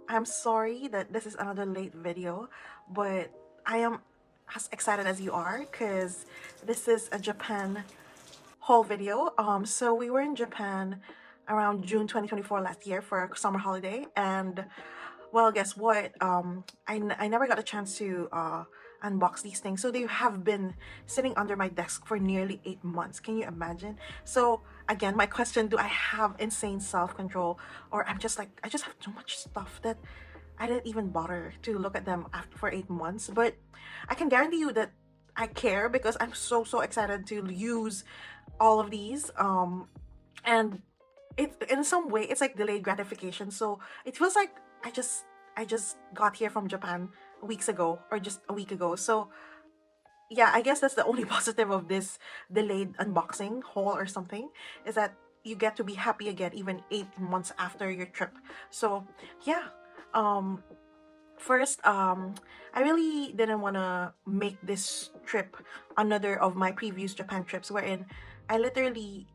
I'm sorry that this is another late video, but I am as excited as you are because this is a Japan haul video. So we were in Japan around June 2024 last year for a summer holiday, and well, guess what? I never got a chance to unbox these things. So they have been sitting under my desk for nearly 8 months. Can you imagine? So again, my question, do I have insane self-control, or I'm just like, I just have too much stuff that I didn't even bother to look at them after for 8 months? But I can guarantee you that I care because I'm so excited to use all of these. And it, in some way, it's like delayed gratification. So it feels like I just I just got here from Japan weeks ago, or just a week ago. So yeah, I guess that's the only positive of this delayed unboxing haul or something, is that you get to be happy again even 8 months after your trip. So yeah, um first, I really didn't want to make this trip another of my previous Japan trips, wherein I literally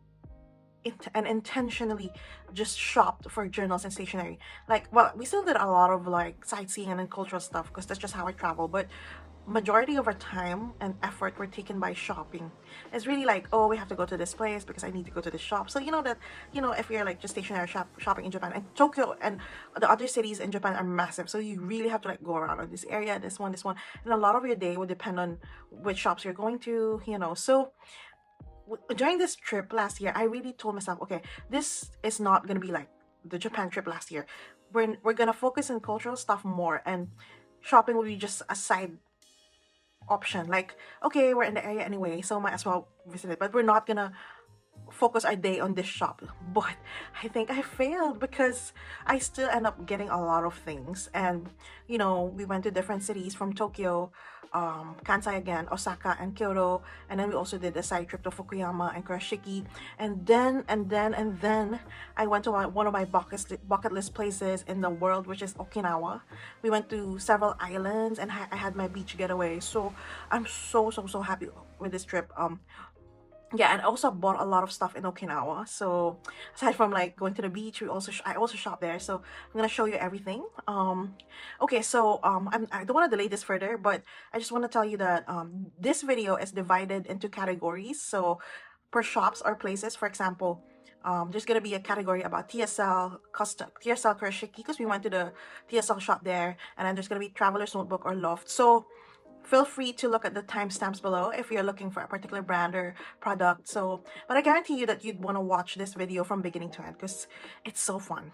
and intentionally just shopped for journals and stationery. Like, well, we still did a lot of like sightseeing and then cultural stuff because that's just how I travel, but majority of our time and effort were taken by shopping. It's really like, oh, we have to go to this place because I need to go to this shop. So you know that, if you're like just stationary shopping in Japan, and Tokyo and the other cities in Japan are massive, so you really have to like go around on this area, this one, and a lot of your day will depend on which shops you're going to, so during this trip last year, I really told myself, okay, this is not gonna be like the Japan trip last year. We're gonna focus on cultural stuff more, and shopping will be just a side option. Like, okay, we're in the area anyway, so might as well visit it. But we're not gonna focus our day on this shop. But I think I failed because I still end up getting a lot of things. And we went to different cities from Tokyo, Kansai again, Osaka and Kyoto, and then we also did a side trip to Fukuyama and Kurashiki, and then I went to one of my bucket list places in the world, which is Okinawa. We went to several islands, and I had my beach getaway. So I'm so happy with this trip. Yeah, and I also bought a lot of stuff in Okinawa. So aside from like going to the beach, I also shop there. So I'm gonna show you everything. Okay, so I don't want to delay this further, but I just want to tell you that this video is divided into categories. So per shops or places, for example, there's gonna be a category about TSL Kurashiki, because we went to the TSL shop there, and then there's gonna be Traveler's Notebook or LoFt. So feel free to look at the timestamps below if you're looking for a particular brand or product. So, but I guarantee you that you'd want to watch this video from beginning to end because it's so fun.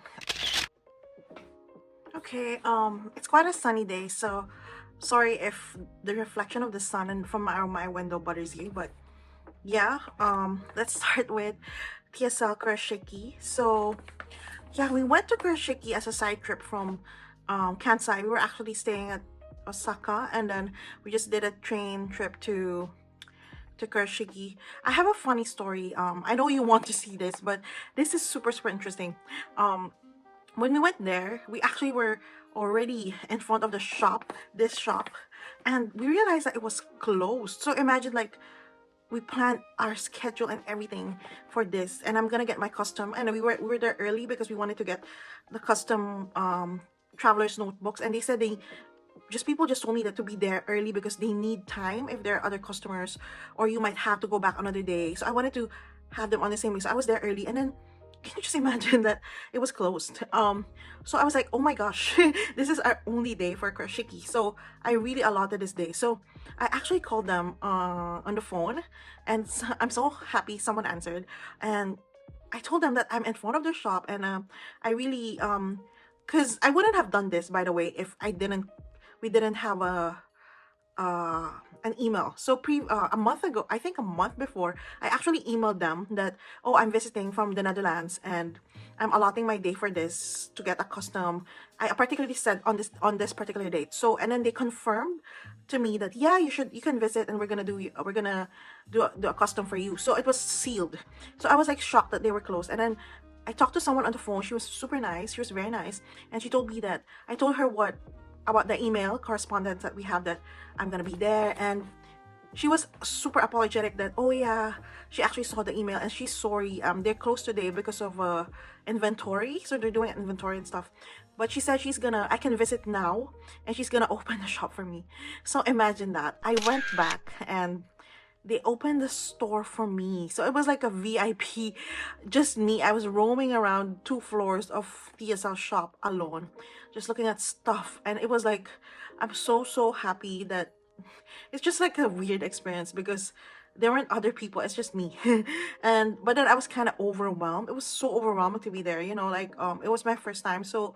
Okay, it's quite a sunny day, so sorry if the reflection of the sun and from my window bothers you, but yeah, let's start with TSL Kurashiki. So yeah, we went to Kurashiki as a side trip from Kansai. We were actually staying at Osaka, and then we just did a train trip to Kurashiki. I have a funny story. I know you want to see this, but this is super interesting. When we went there, we actually were already in front of this shop, and we realized that it was closed. So imagine, like, we planned our schedule and everything for this, and I'm gonna get my custom, and we were there early because we wanted to get the custom traveler's notebooks, and they said people just told me that to be there early because they need time if there are other customers, or you might have to go back another day. So I wanted to have them on the same day, so I was there early, and then can you just imagine that it was closed? So I was like, oh my gosh, this is our only day for Kurashiki. So I really allotted this day. So I actually called them on the phone, and I'm so happy someone answered, and I told them that I'm in front of the shop, and I really because I wouldn't have done this, by the way, if we didn't have an email. So a month ago, I think a month before, I actually emailed them that, oh, I'm visiting from the Netherlands and I'm allotting my day for this to get a custom. I particularly said on this particular date. So, and then they confirmed to me that, yeah, you can visit, and we're gonna do a custom for you. So it was sealed. So I was like shocked that they were closed, and then I talked to someone on the phone. She was super nice. She was very nice, and she told me that I told her about the email correspondence that we have, that I'm gonna be there, and she was super apologetic that, oh yeah, she actually saw the email and she's sorry, they're closed today because of inventory, so they're doing inventory and stuff. But she said I can visit now and she's gonna open the shop for me. So imagine that. I went back and they opened the store for me. So it was like a VIP, just me. I was roaming around 2 floors of TSL shop alone, just looking at stuff. And it was like, I'm so happy that it's just like a weird experience because there weren't other people, it's just me. And but then I was kind of overwhelmed. It was so overwhelming to be there, you know, like it was my first time. So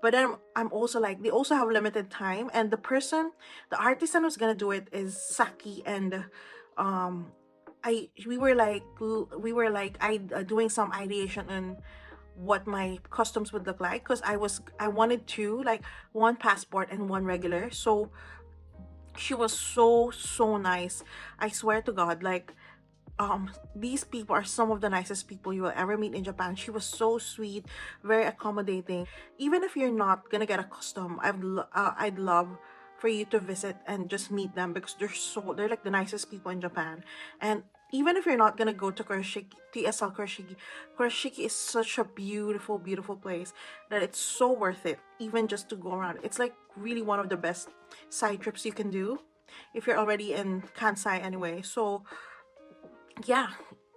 but then I'm also like, they also have limited time, and the artisan who's gonna do it is Saki. And um we were like doing some ideation on what my customs would look like, because I wanted to like one passport and one regular. So she was so nice. I swear to God, like these people are some of the nicest people you will ever meet in Japan. She was so sweet, very accommodating. Even if you're not gonna get a custom, I'd love for you to visit and just meet them, because they're like the nicest people in Japan. And even if you're not gonna go to Kurashiki, TSL Kurashiki, Kurashiki is such a beautiful place that it's so worth it, even just to go around. It's like really one of the best side trips you can do if you're already in Kansai anyway. So yeah,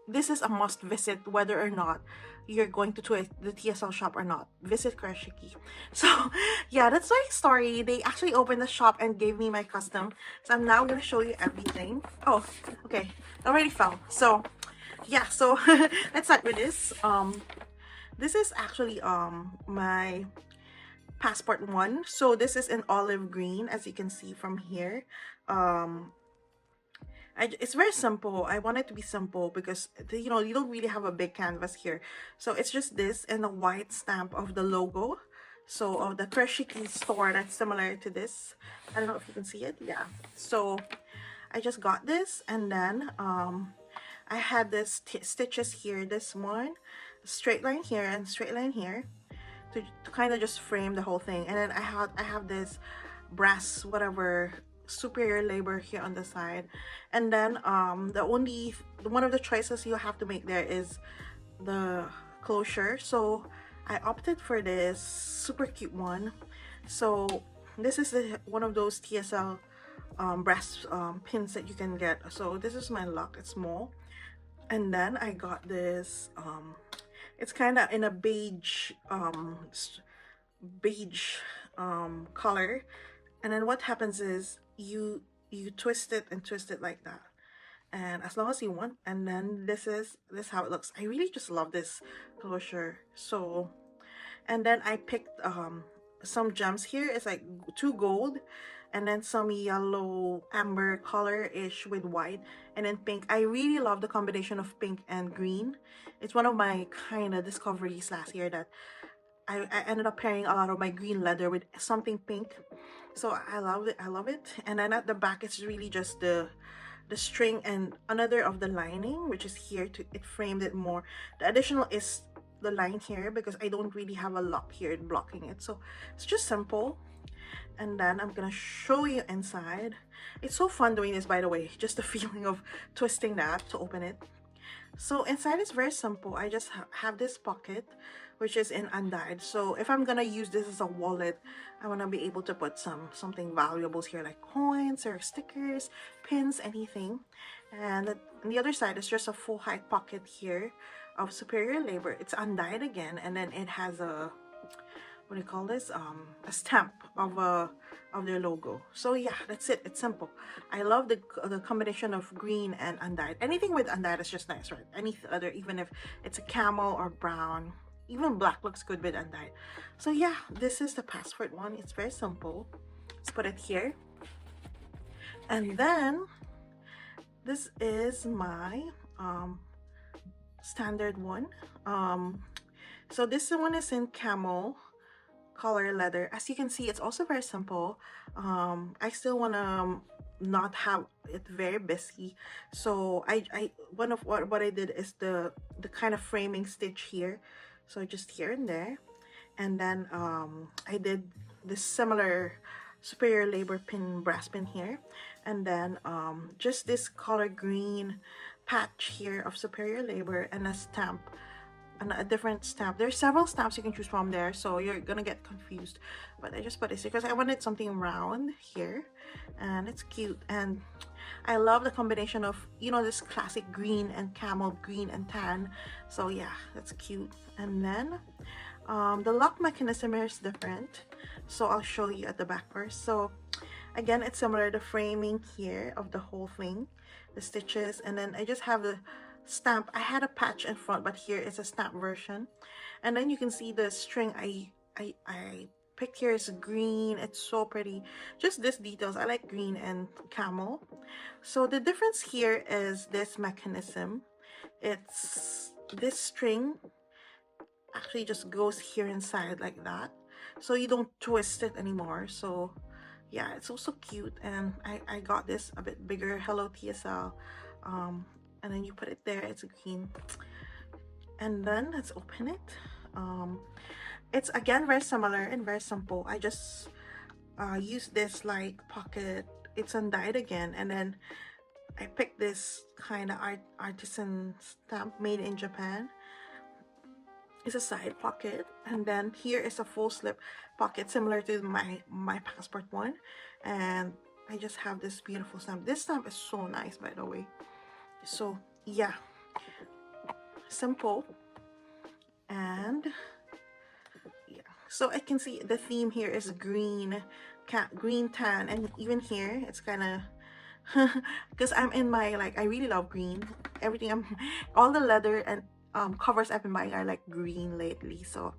this is a must visit, whether or not you're going to the TSL shop or not. Visit Kurashiki. So yeah, that's my story. They actually opened the shop and gave me my custom. So I'm now gonna show you everything. Oh, okay, it already fell. So yeah, so let's start with this. This is actually my passport one. So this is in olive green, as you can see from here. It's very simple. I want it to be simple because you know, you don't really have a big canvas here. So it's just this and a white stamp of the logo. So of the Kurashiki store that's similar to this. I don't know if you can see it. Yeah. So I just got this, and then I had this stitches here. This one, straight line here and straight line here, to kind of just frame the whole thing. And then I have this brass whatever superior labor here on the side. And then one of the choices you have to make there is the closure. So I opted for this super cute one. So this is one of those TSL brass pins that you can get. So this is my luck. It's small. And then I got this it's kind of in a beige color. And then what happens is you twist it and twist it like that, and as long as you want. And then this how it looks. I really just love this closure. So and then I picked some gems here. It's like 2 gold and then some yellow amber color-ish with white, and then pink. I really love the combination of pink and green. It's one of my kind of discoveries last year, that I ended up pairing a lot of my green leather with something pink. So I love it. And then at the back, it's really just the string and another of the lining, which is here to it framed it more. The additional is the line here because I don't really have a lock here blocking it. So it's just simple. And then I'm gonna show you inside. It's so fun doing this, by the way, just the feeling of twisting that to open it. So inside is very simple. I just have this pocket, which is in undyed. So if I'm gonna use this as a wallet, I want to be able to put something valuables here, like coins or stickers, pins, anything. And on the other side is just a full height pocket here of superior labor. It's undyed again, and then it has a, what do you call this, a stamp of their logo. So yeah, that's it. It's simple. I love the combination of green and undyed. Anything with undyed is just nice, right? Any other, even if it's a camel or brown, even black looks good with undyed. So yeah, this is the passport one. It's very simple. Let's put it here. And then this is my standard one. So this one is in camel color leather. As you can see, it's also very simple. I still want to not have it very busy, so what I did is the kind of framing stitch here, so just here and there. And then I did this similar superior labor pin, brass pin here, and then just this color green patch here of superior labor and a stamp a different stamp. There's several stamps you can choose from there, so you're gonna get confused. But I just put this because I wanted something round here, and it's cute. And I love the combination of, you know, this classic green and camel, green and tan. So yeah, that's cute. And then the lock mechanism here is different, so I'll show you at the back first. So again, it's similar, the framing here of the whole thing, the stitches, and then I just have the stamp. I had a patch in front, but here is a stamp version. And then you can see the string I picked here is green. It's so pretty. Just these details, I like green and camel. So the difference here is this mechanism. It's this string actually just goes here inside like that, so you don't twist it anymore. So yeah, it's also cute. And I got this a bit bigger. Hello TSL. And then you put it there, it's green. And then let's open it. It's again very similar and very simple. I just use this like pocket. It's undyed again, and then I picked this kind of artisan stamp made in Japan. It's a side pocket, and then here is a full slip pocket similar to my passport one. And I just have this beautiful stamp. This stamp is so nice, by the way. So yeah, simple. And yeah, so I can see the theme here is green, green, tan, and even here it's kind of because I'm in my, like, I really love green. Everything all the leather and covers I've been buying are like green lately. So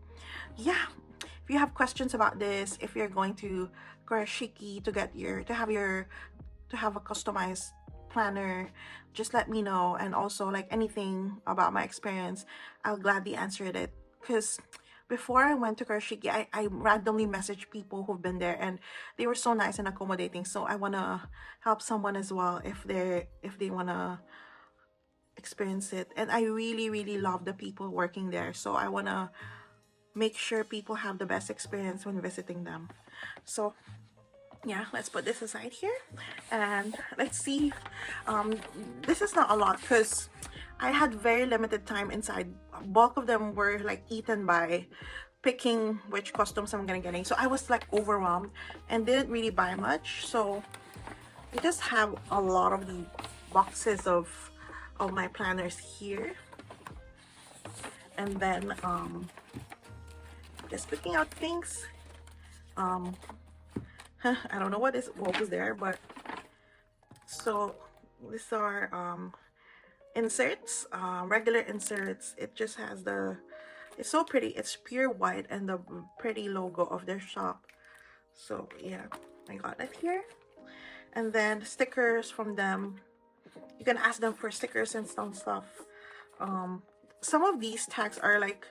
yeah, if you have questions about this, if you're going to Kurashiki to get to have a customized planner, just let me know. And also, like, anything about my experience, I'll gladly answer it. Because before I went to Kurashiki, I randomly messaged people who've been there, and they were so nice and accommodating. So I want to help someone as well if they want to experience it. And I really love the people working there, so I want to make sure people have the best experience when visiting them. So yeah, let's put this aside here, and let's see. This is not a lot because I had very limited time inside. Bulk of them were like eaten by picking which costumes I'm gonna get. So I was like overwhelmed and didn't really buy much. So I just have a lot of the boxes of my planners here, and then just picking out things. I don't know what was there, but so these are inserts, regular inserts. It just has it's so pretty. It's pure white and the pretty logo of their shop. So yeah, I got it here. And then stickers from them. You can ask them for stickers and some stuff. Some of these tags are like,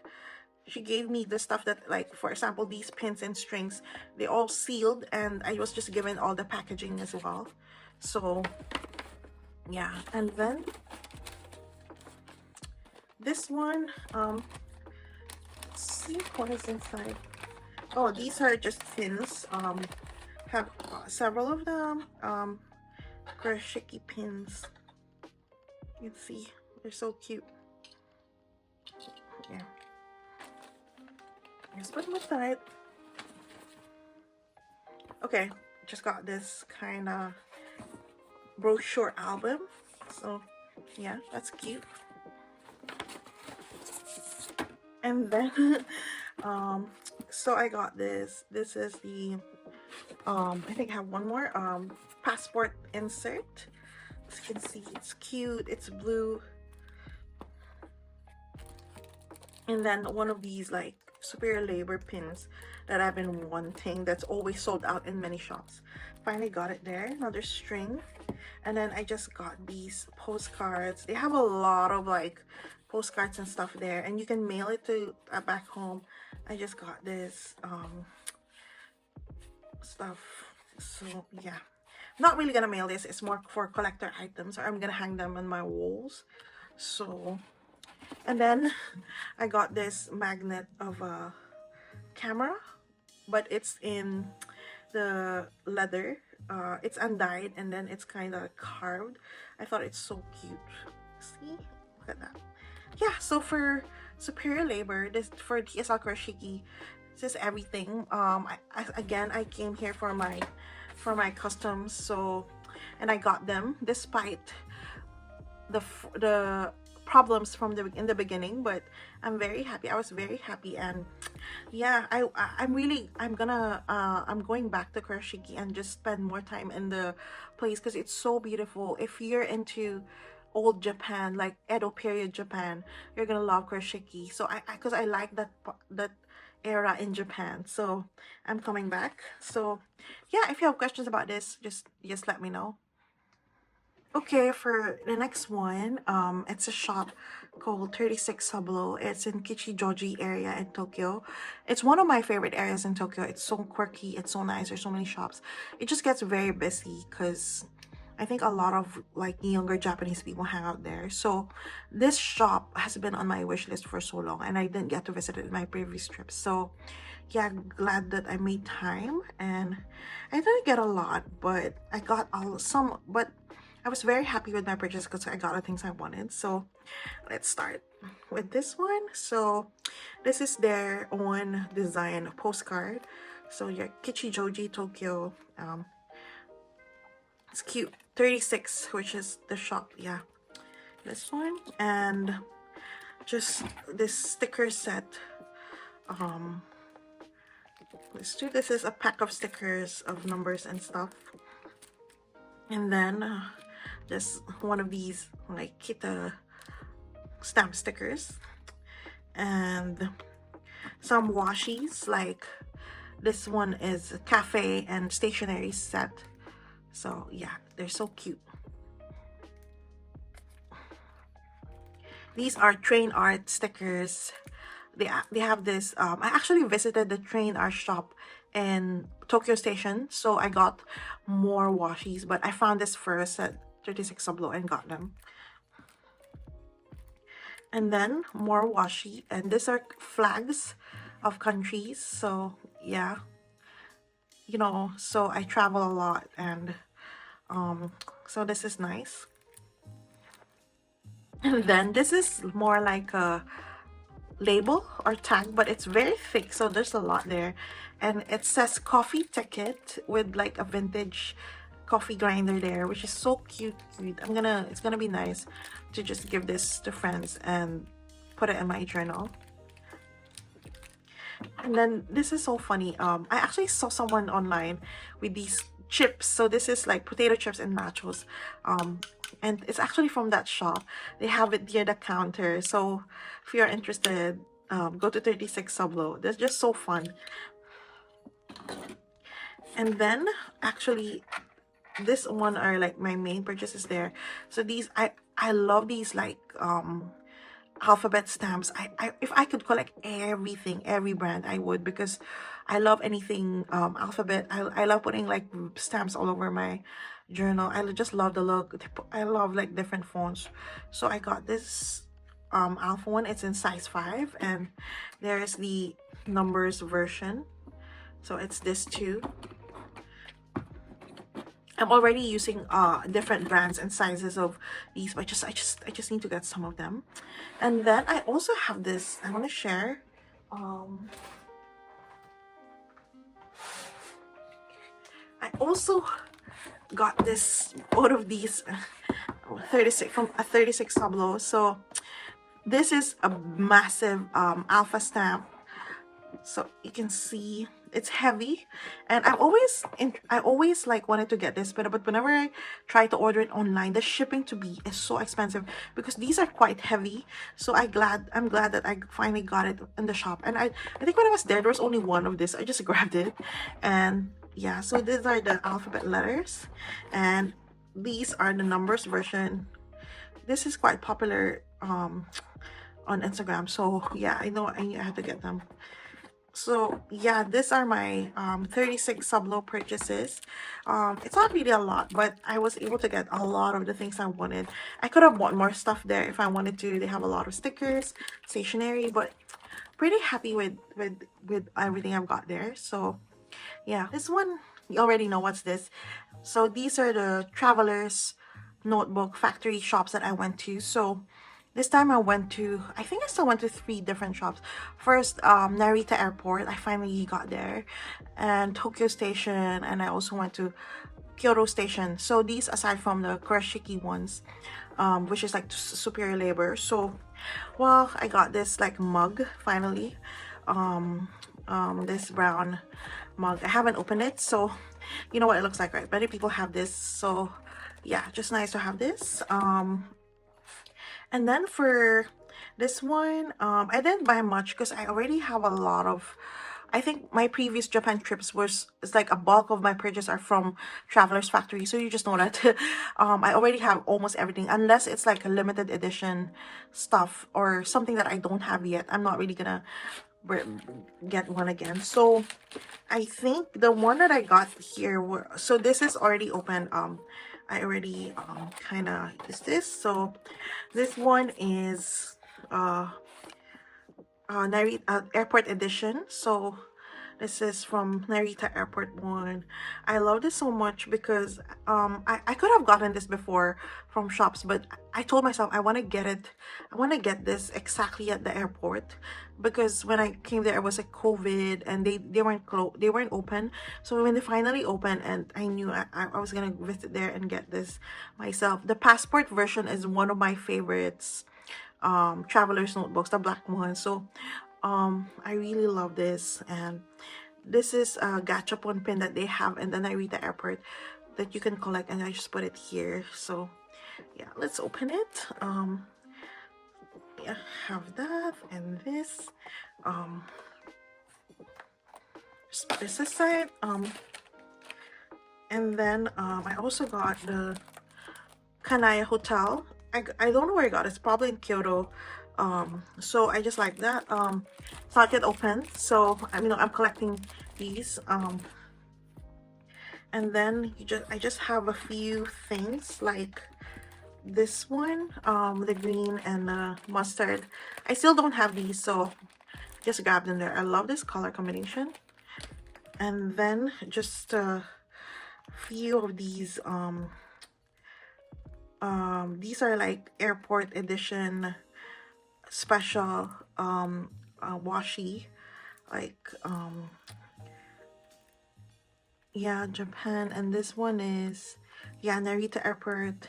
she gave me the stuff that, like, for example, these pins and strings, they all sealed, and I was just given all the packaging as well. So yeah. And then this one, let's see what is inside. Oh, these are just pins. Have several of them. Kurashiki pins. You can see they're so cute. Yeah. Just put them aside. Okay, just got this kind of brochure album. So yeah, that's cute. And then so I got this. This is the I think I have one more passport insert. As you can see, it's cute. It's blue. And then one of these like superior labor pins that I've been wanting, that's always sold out in many shops. Finally got it there. Another string. And then I just got these postcards. They have a lot of like postcards and stuff there, and you can mail it to back home. I just got this stuff. So yeah, not really gonna mail this. It's more for collector items, or I'm gonna hang them on my walls. So, and then I got this magnet of a camera, but it's in the leather. It's undyed, and then it's kind of carved. I thought it's so cute. See, look at that. Yeah, so for superior labor. This for TSL Kurashiki. This is everything. Again, I came here for my customs, so, and I got them despite the problems from in the beginning, but I'm very happy. I was very happy, and yeah, I'm going back to Kurashiki and just spend more time in the place because it's so beautiful. If you're into old Japan, like Edo period Japan, you're gonna love Kurashiki. So because I like that era in Japan, so I'm coming back. So yeah, if you have questions about this, just let me know. Okay, for the next one, it's a shop called 36 Sublo. It's in Kichijoji area in Tokyo. It's one of my favorite areas in Tokyo. It's so quirky, it's so nice, there's so many shops. It just gets very busy because I think a lot of like younger Japanese people hang out there. So this shop has been on my wish list for so long, and I didn't get to visit it in my previous trips. So yeah, glad that I made time, and I didn't get a lot, but I got some, but I was very happy with my purchase because I got the things I wanted. So let's start with this one. So this is their own design postcard. So your Kichijoji Tokyo. It's cute. 36, which is the shop. Yeah, this one, and just this sticker set. This is a pack of stickers of numbers and stuff, and then just one of these like Kita stamp stickers, and some washies. Like this one is a cafe and stationery set. So yeah, they're so cute. These are train art stickers. They have this. I actually visited the train art shop in Tokyo Station, so I got more washies, but I found this first at 36 Sublo and got them. And then more washi, and these are flags of countries. So yeah, you know, so I travel a lot, and so this is nice. And then this is more like a label or tag, but it's very thick, so there's a lot there, and it says coffee ticket with like a vintage coffee grinder there, which is so cute. It's gonna be nice to just give this to friends and put it in my journal. And then this is so funny. I actually saw someone online with these chips. So this is like potato chips and nachos. And it's actually from that shop. They have it near the counter. So if you're interested, go to 36 Sublo. That's just so fun. And then actually this one are like my main purchases there. So these I love these like alphabet stamps. If I could collect everything, every brand, I would, because I love anything alphabet. I love putting like stamps all over my journal. I just love the look. I love like different fonts. So I got this alpha one. It's in size 5, and there's the numbers version. So it's this too. I'm already using different brands and sizes of these, but I just need to get some of them. And then I also have this I want to share. I also got this both of these 36 from a 36 Sublo. So this is a massive alpha stamp. So you can see it's heavy, and I always like wanted to get this, but whenever I try to order it online, the shipping to be is so expensive because these are quite heavy. So I'm glad that I finally got it in the shop. And I think when I was there was only one of this. I just grabbed it, and yeah, so these are the alphabet letters, and these are the numbers version. This is quite popular on Instagram, so yeah, I know I have to get them. So yeah, these are my 36 Sublo purchases. It's not really a lot, but I was able to get a lot of the things I wanted. I could have bought more stuff there if I wanted to. They have a lot of stickers, stationery, but pretty happy with everything I've got there. So yeah, this one, you already know what's this. So these are the travelers notebook factory shops that I went to. So This time I went to, I think I still went to 3 different shops. First, Narita Airport, I finally got there, and Tokyo Station, and I also went to Kyoto Station. So these, aside from the Kurashiki ones, which is like superior labor. So, well, I got this like mug finally, this brown mug. I haven't opened it, so you know what it looks like, right? Many people have this, so yeah, just nice to have this. And then for this one, I didn't buy much because I already have a lot of, I think my previous Japan trips was, it's like a bulk of my purchases are from Traveler's Factory. So you just know that I already have almost everything, unless it's like a limited edition stuff or something that I don't have yet. I'm not really gonna get one again. So I think the one that I got here were, so this is already open. I already kind of is this. So this one is Narita Airport Edition. So this is from Narita Airport 1. I love this so much because I could have gotten this before from shops, but I told myself I want to get it. I want to get this exactly at the airport because when I came there it was like COVID and they weren't open. So when they finally opened and I knew I was gonna visit there and get this myself. The passport version is one of my favorites, traveler's notebooks, the black one. So I really love this, and this is a gachapon pin that they have in the Narita airport that you can collect, and I just put it here. So yeah, let's open it. Yeah, have that and this. Just put this aside. And then I also got the Kanaya Hotel. I don't know where I got it. It's probably in Kyoto. So I just like that. It's not yet open, so I'm collecting these. And then I just have a few things like this one, the green and the mustard. I still don't have these, so just grabbed them there. I love this color combination. And then just a few of these these are like airport edition special washi, like yeah, Japan. And this one is, yeah, Narita Airport.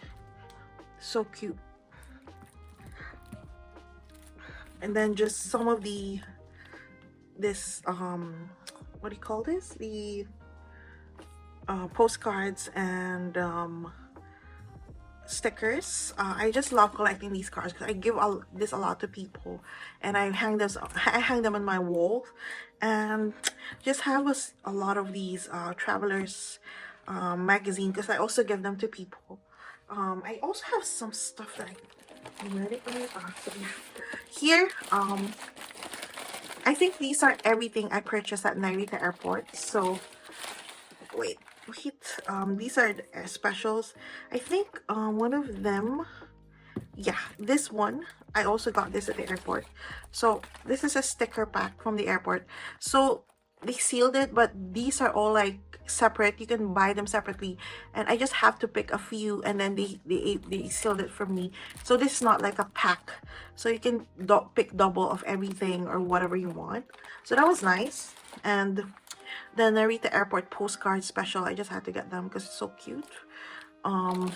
So cute. And then just some of this what do you call this, the postcards and stickers. I just love collecting these cards because I give this a lot to people, and I hang them on my wall, and just have a lot of these travelers magazine because I also give them to people. I also have some stuff that here. I think these are everything I purchased at Narita Airport. So wait, these are the specials. I think one of them, yeah, this one, I also got this at the airport. So this is a sticker pack from the airport. So they sealed it, but these are all like separate. You can buy them separately, and I just have to pick a few, and then they sealed it for me. So this is not like a pack, so you can pick double of everything or whatever you want. So that was nice. And the Narita Airport postcard special, I just had to get them because it's so cute. And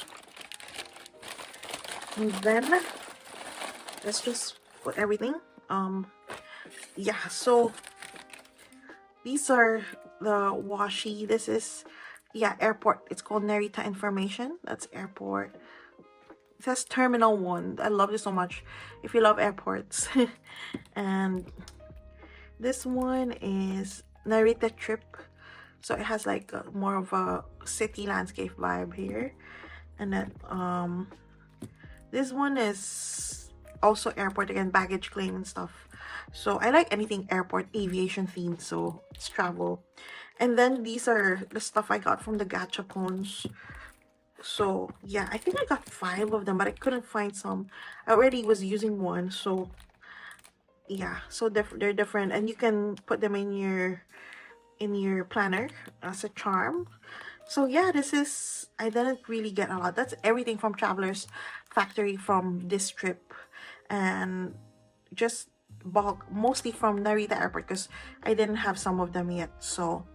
then let's just put everything. Yeah, so these are the washi. This is, yeah, airport. It's called Narita Information. That's airport. It says Terminal 1. I love this so much if you love airports. And this one is Narita Trip. So it has like more of a city landscape vibe here. And then this one is also airport, again, baggage claim and stuff. So I like anything airport aviation themed, so it's travel. And then these are the stuff I got from the gachapons. So yeah, I think I got 5 of them, but I couldn't find some. I already was using one, so yeah, so they're different, and you can put them in your planner as a charm. So yeah, this is, I didn't really get a lot. That's everything from Traveler's Factory from this trip. and just bulk mostly from Narita Airport because I didn't have some of them yet. So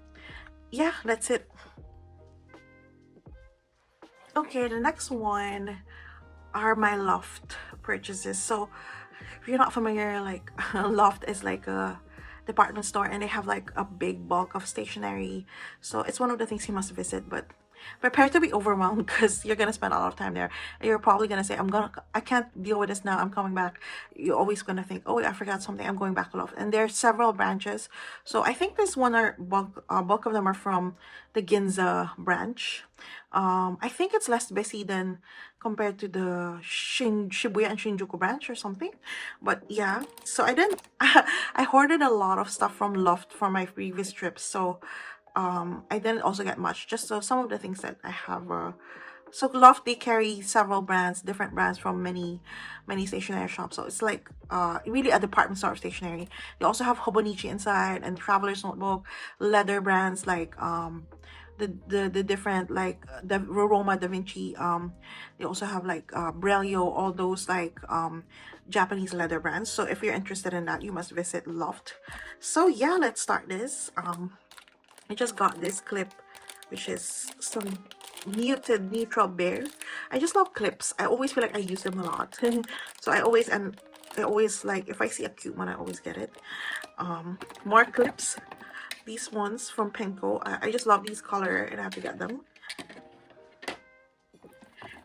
yeah, that's it. Okay, the next one are my LoFt purchases. So if you're not familiar, like LoFt is like a department store and they have like a big bulk of stationery. So it's one of the things you must visit, but prepare to be overwhelmed because you're gonna spend a lot of time there. And you're probably gonna say, I can't deal with this now, I'm coming back. You're always gonna think, oh, I forgot something, I'm going back to LoFt. And there are several branches. So I think this one are bulk of them are from the Ginza branch. I think it's less busy than compared to the Shibuya and Shinjuku branch or something. But yeah, so I didn't I hoarded a lot of stuff from LoFt for my previous trips. So I didn't also get much, just so some of the things that I have. So LoFt, they carry several brands, different brands from many stationery shops. So it's like really a department store of stationery. They also have Hobonichi inside and Traveler's Notebook, leather brands like the different like the Roma Da Vinci. They also have like Brelio, all those like Japanese leather brands. So if you're interested in that, you must visit LoFt. So yeah, let's start this. I just got this clip, which is some muted neutral bear. I just love clips. I always feel like I use them a lot. So I always like, if I see a cute one, I always get it. More clips. These ones from Penco. I just love these color and I have to get them.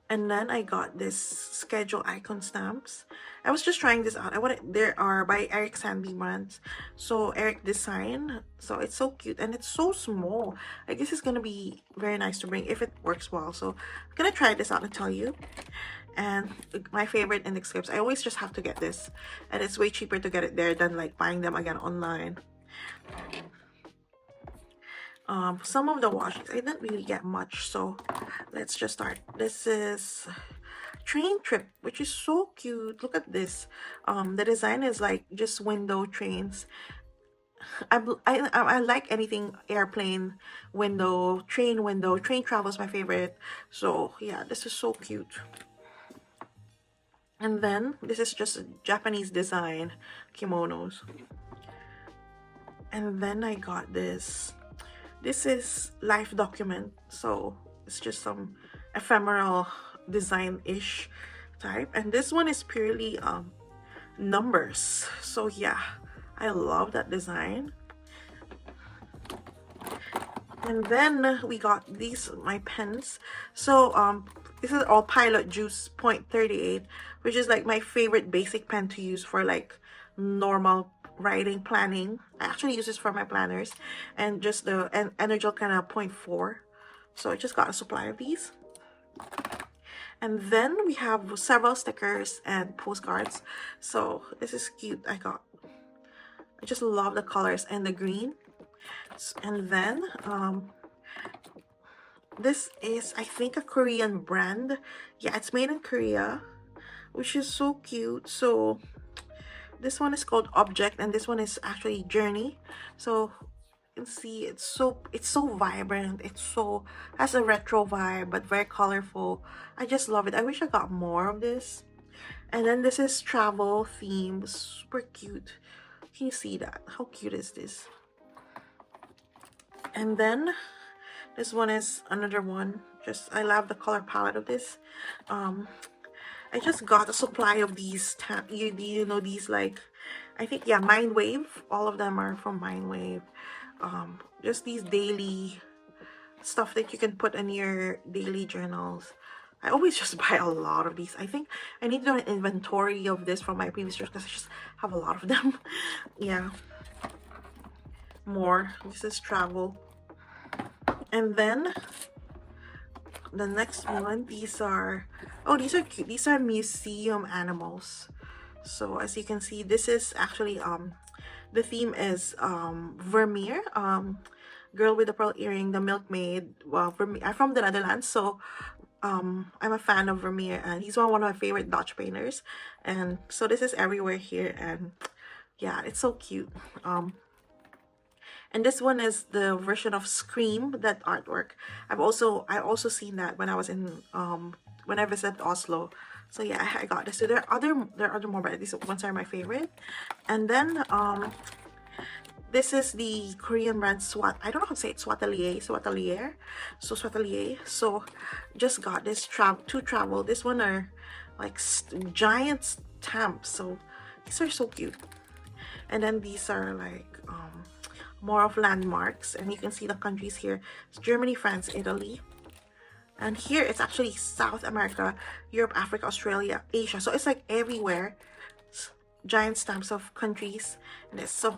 And then I got this schedule icon stamps. I was just trying this out. There are by Eric Sandy brands. So Eric design. So it's so cute and it's so small. Like this is gonna be very nice to bring if it works well. So I'm gonna try this out and tell you. And my favorite index clips. I always just have to get this. And it's way cheaper to get it there than like buying them again online. Some of the washings I didn't really get much, so let's just start. This is train trip, which is so cute. Look at this. The design is like just window trains. I like anything airplane window, train travel is my favorite. So yeah, this is so cute. And then this is just a Japanese design kimonos. And then I got this. This is life document, so it's just some ephemeral design-ish type. And this one is purely numbers. So yeah, I love that design. And then we got these, my pens. So this is all Pilot Juice .38, which is like my favorite basic pen to use for like normal writing, planning. I actually use this for my planners, and just the Energel kind of .4. So I just got a supply of these. And then we have several stickers and postcards. So this is cute. I just love the colors and the green. And then this is, I think, a Korean brand. Yeah, it's made in Korea, which is so cute. So this one is called Object and this one is actually Journey. So you can see it's so vibrant. Has a retro vibe but very colorful. I just love it. I wish I got more of this. And then this is travel theme. Super cute. Can you see that? How cute is this? And then this one is another one. I love the color palette of this. I just got a supply of these you know, these like, I think, yeah, Mindwave. All of them are from Mindwave. Just these daily stuff that you can put in your daily journals. I always just buy a lot of these. I think I need to do an inventory of this from my previous trips because I just have a lot of them. Yeah. More. This is travel. And then the next one, these are cute. These are museum animals. So as you can see, this is actually the theme is Vermeer, girl with the pearl earring, the milkmaid. Well, Vermeer, I'm from the Netherlands, so I'm a fan of Vermeer, and he's one of my favorite Dutch painters. And so this is everywhere here, and yeah, it's so cute. And this one is the version of Scream, that artwork. I also seen that when I was in when I visited Oslo. So yeah, I got this. So there are other more, but these ones are my favorite. And then this is the Korean brand Swat. I don't know how to say it. Swatelier. So Swatelier. So just got this to travel. This one are like giant stamps. So these are so cute. And then these are like more of landmarks, and you can see the countries here. It's Germany, France, Italy. And here it's actually South America, Europe, Africa, Australia, Asia. So it's like everywhere. Giant stamps of countries. And this. So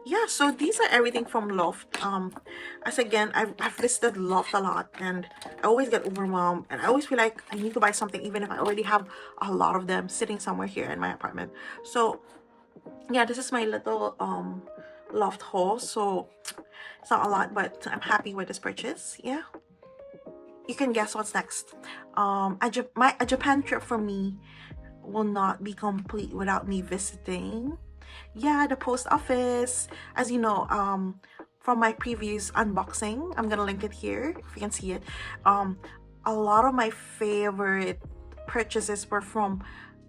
yeah, so these are everything from LoFt. As again, I've visited LoFt a lot, and I always get overwhelmed, and I always feel like I need to buy something even if I already have a lot of them sitting somewhere here in my apartment. So yeah, this is my little LoFt haul. So it's not a lot, but I'm happy with this purchase. Yeah, you can guess what's next. A Japan trip for me will not be complete without me visiting, yeah, the post office. As you know, from my previous unboxing, I'm gonna link it here if you can see it. A lot of my favorite purchases were from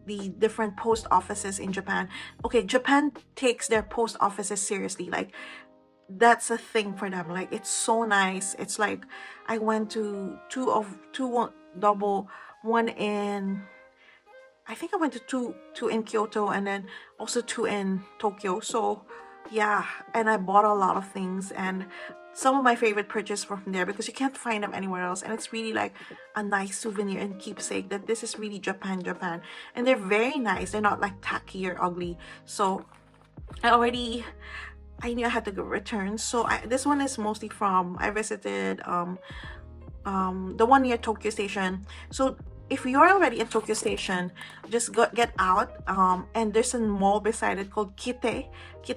the different post offices in Japan. Okay, Japan takes their post offices seriously. Like, that's a thing for them. Like, it's so nice. It's like I went to one in, I think I went to two in Kyoto, and then also two in Tokyo. So yeah, and I bought a lot of things, and some of my favorite purchases were from there because you can't find them anywhere else, and it's really like a nice souvenir and keepsake that this is really Japan. And they're very nice. They're not like tacky or ugly. So I knew I had to go return. So this one is mostly from, I visited the one near Tokyo Station. So if you're already at Tokyo Station, just get out, and there's a mall beside it called Kita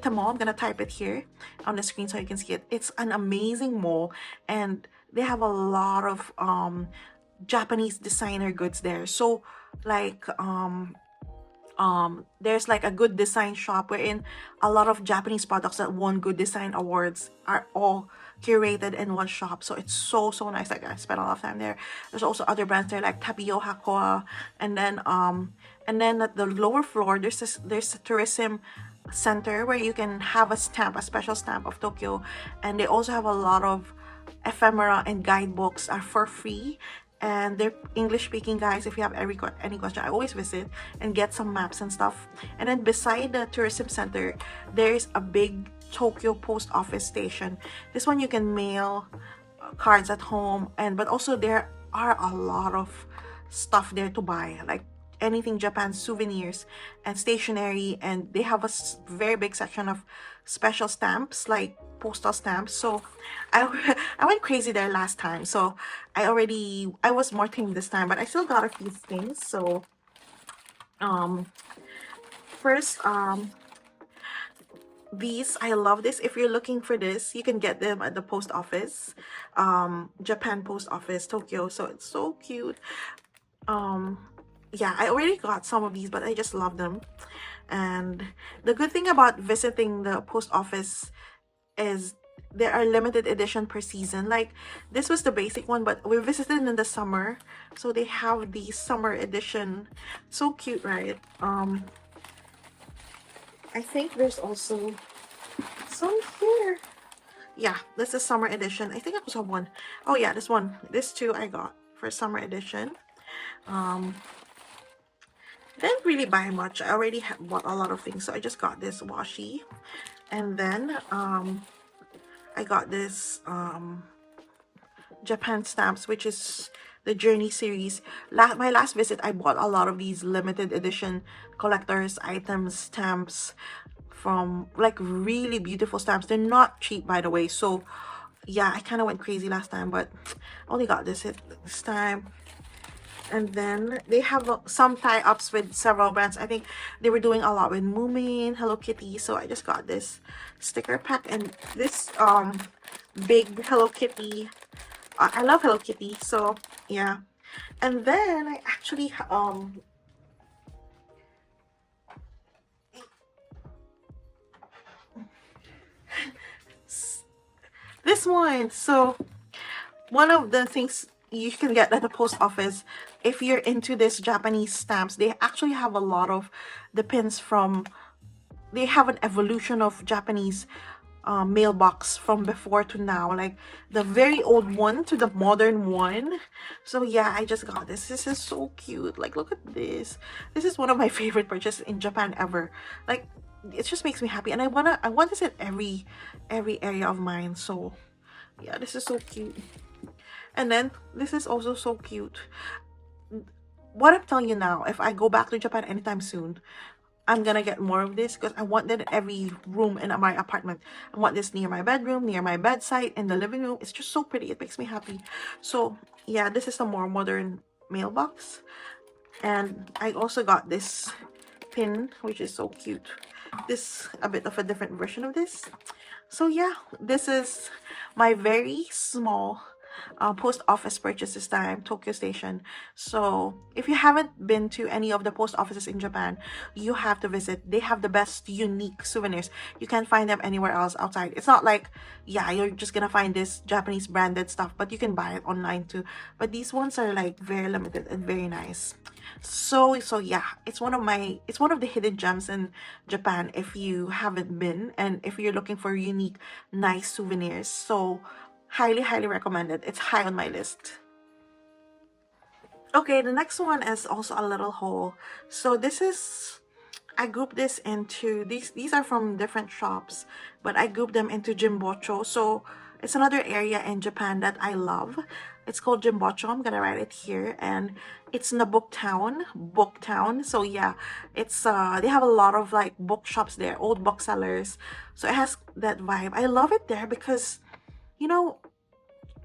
Mall. I'm gonna type it here on the screen so you can see it. It's an amazing mall, and they have a lot of Japanese designer goods there. So like there's like a good design shop wherein a lot of Japanese products that won good design awards are all curated in one shop. So it's so nice. Like, I spent a lot of time there. There's also other brands there like Tapio Hakoa, and then at the lower floor there's a tourism center where you can have a special stamp of Tokyo, and they also have a lot of ephemera and guidebooks are for free, and they're English speaking guys. If you have any question, I always visit and get some maps and stuff. And then beside the tourism center, there's a big Tokyo post office station. This one you can mail cards at home, but also there are a lot of stuff there to buy, like anything Japan, souvenirs and stationery, and they have a very big section of special stamps, like postal stamps. So I went crazy there last time, so I was more tame this time, but I still got a few things. So first, these, I love this. If you're looking for this, you can get them at the post office, Japan Post Office, Tokyo. So it's so cute. Yeah, I already got some of these, but I just love them. And the good thing about visiting the post office is there are limited edition per season. Like, this was the basic one, but we visited in the summer, so they have the summer edition. So cute, right? I think there's also some here. Yeah, this is summer edition. I think I also have one. Oh yeah, this two I got for summer edition. Didn't really buy much. I already bought a lot of things, so I just got this washi, and then I got this Japan stamps, which is the Journey series. My last visit, I bought a lot of these limited edition collector's items, stamps from like really beautiful stamps. They're not cheap, by the way. So yeah, I kind of went crazy last time, but only got this time. And then they have some tie-ups with several brands. I think they were doing a lot with Moomin, Hello Kitty. So I just got this sticker pack and this big Hello Kitty. I love Hello Kitty, so yeah. And then I actually this one. So one of the things you can get at the post office. If you're into this Japanese stamps, they actually have a lot of the pins from, they have an evolution of Japanese mailbox from before to now, like the very old one to the modern one. So yeah, I just got this. This is so cute. Like, look at this. This is one of my favorite purchases in Japan ever. Like, it just makes me happy, and I want this in every area of mine. So yeah, this is so cute. And then this is also so cute. What I'm telling you now, if I go back to Japan anytime soon, I'm gonna get more of this because I want that in every room in my apartment. I want this near my bedroom, near my bedside, in the living room. It's just so pretty. It makes me happy. So yeah, this is a more modern mailbox. And I also got this pin, which is so cute. This, a bit of a different version of this. So yeah, this is my very small post office purchase this time, Tokyo Station. So if you haven't been to any of the post offices in Japan, you have to visit. They have the best unique souvenirs. You can't find them anywhere else outside. It's not like, yeah, you're just gonna find this Japanese branded stuff, but you can buy it online too. But these ones are like very limited and very nice. So yeah, it's one of the hidden gems in Japan if you haven't been, and if you're looking for unique, nice souvenirs. So highly recommend it. It's high on my list. Okay, the next one is also a little haul. So this is, I grouped this into, these are from different shops, but I grouped them into Jimbocho. So it's another area in Japan that I love. It's called Jimbocho. I'm gonna write it here, and it's in the book town. So yeah, it's they have a lot of like bookshops there, old booksellers. So it has that vibe. I love it there because, you know,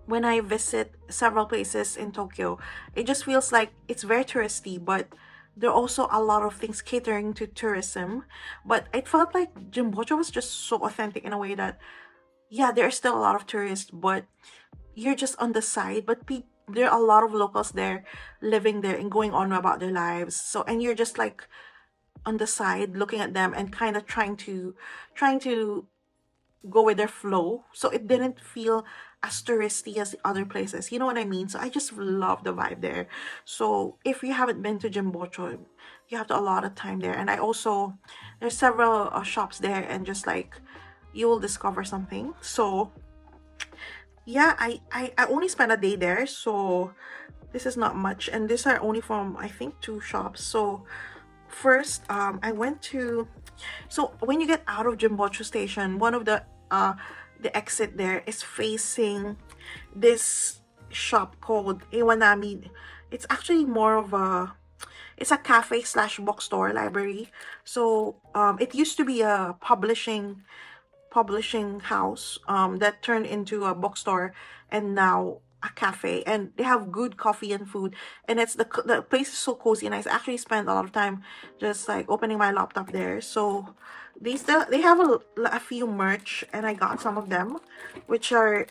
when I visit several places in Tokyo, it just feels like it's very touristy, but there are also a lot of things catering to tourism. But it felt like Jimbocho was just so authentic in a way that, yeah, there are still a lot of tourists, but you're just on the side. But there are a lot of locals there living there and going on about their lives. So, and you're just like on the side looking at them and kind of trying to go with their flow. So it didn't feel as touristy as the other places. You know what I mean? So I just love the vibe there. So if you haven't been to Jimbocho, you have to a lot of time there. And I also, there's several shops there, and just like you will discover something. So yeah, I only spent a day there, so this is not much. And these are only from, I think, 2 shops. So first, I went to, so when you get out of Jimbocho Station, one of the exit there is facing this shop called Iwanami. It's actually more of a, it's a cafe slash bookstore library. So it used to be a publishing house that turned into a bookstore, and now a cafe, and they have good coffee and food, and it's the place is so cozy, and I actually spent a lot of time just like opening my laptop there. So they have a few merch, and I got some of them, which are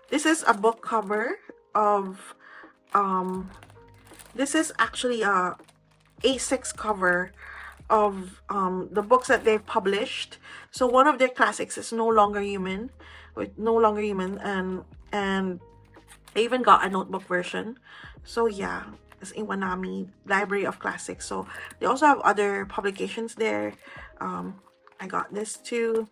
this is a book cover of this is actually a A6 cover of the books that they've published. So one of their classics is No Longer Human, and I even got a notebook version. So yeah, it's Iwanami Library of Classics. So they also have other publications there. I got this too,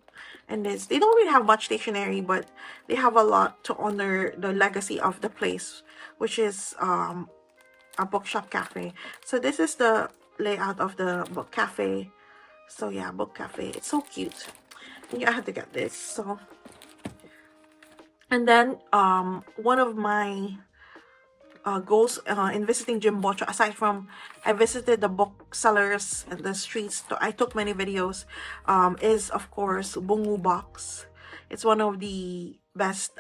and this, they don't really have much stationery, but they have a lot to honor the legacy of the place, which is a bookshop cafe. So this is the layout of the book cafe. So yeah, book cafe, it's so cute. Yeah, I had to get this. So, and then one of my goals in visiting Jimbocho, aside from I visited the booksellers and the streets, I took many videos, is of course Bungubox. It's one of the best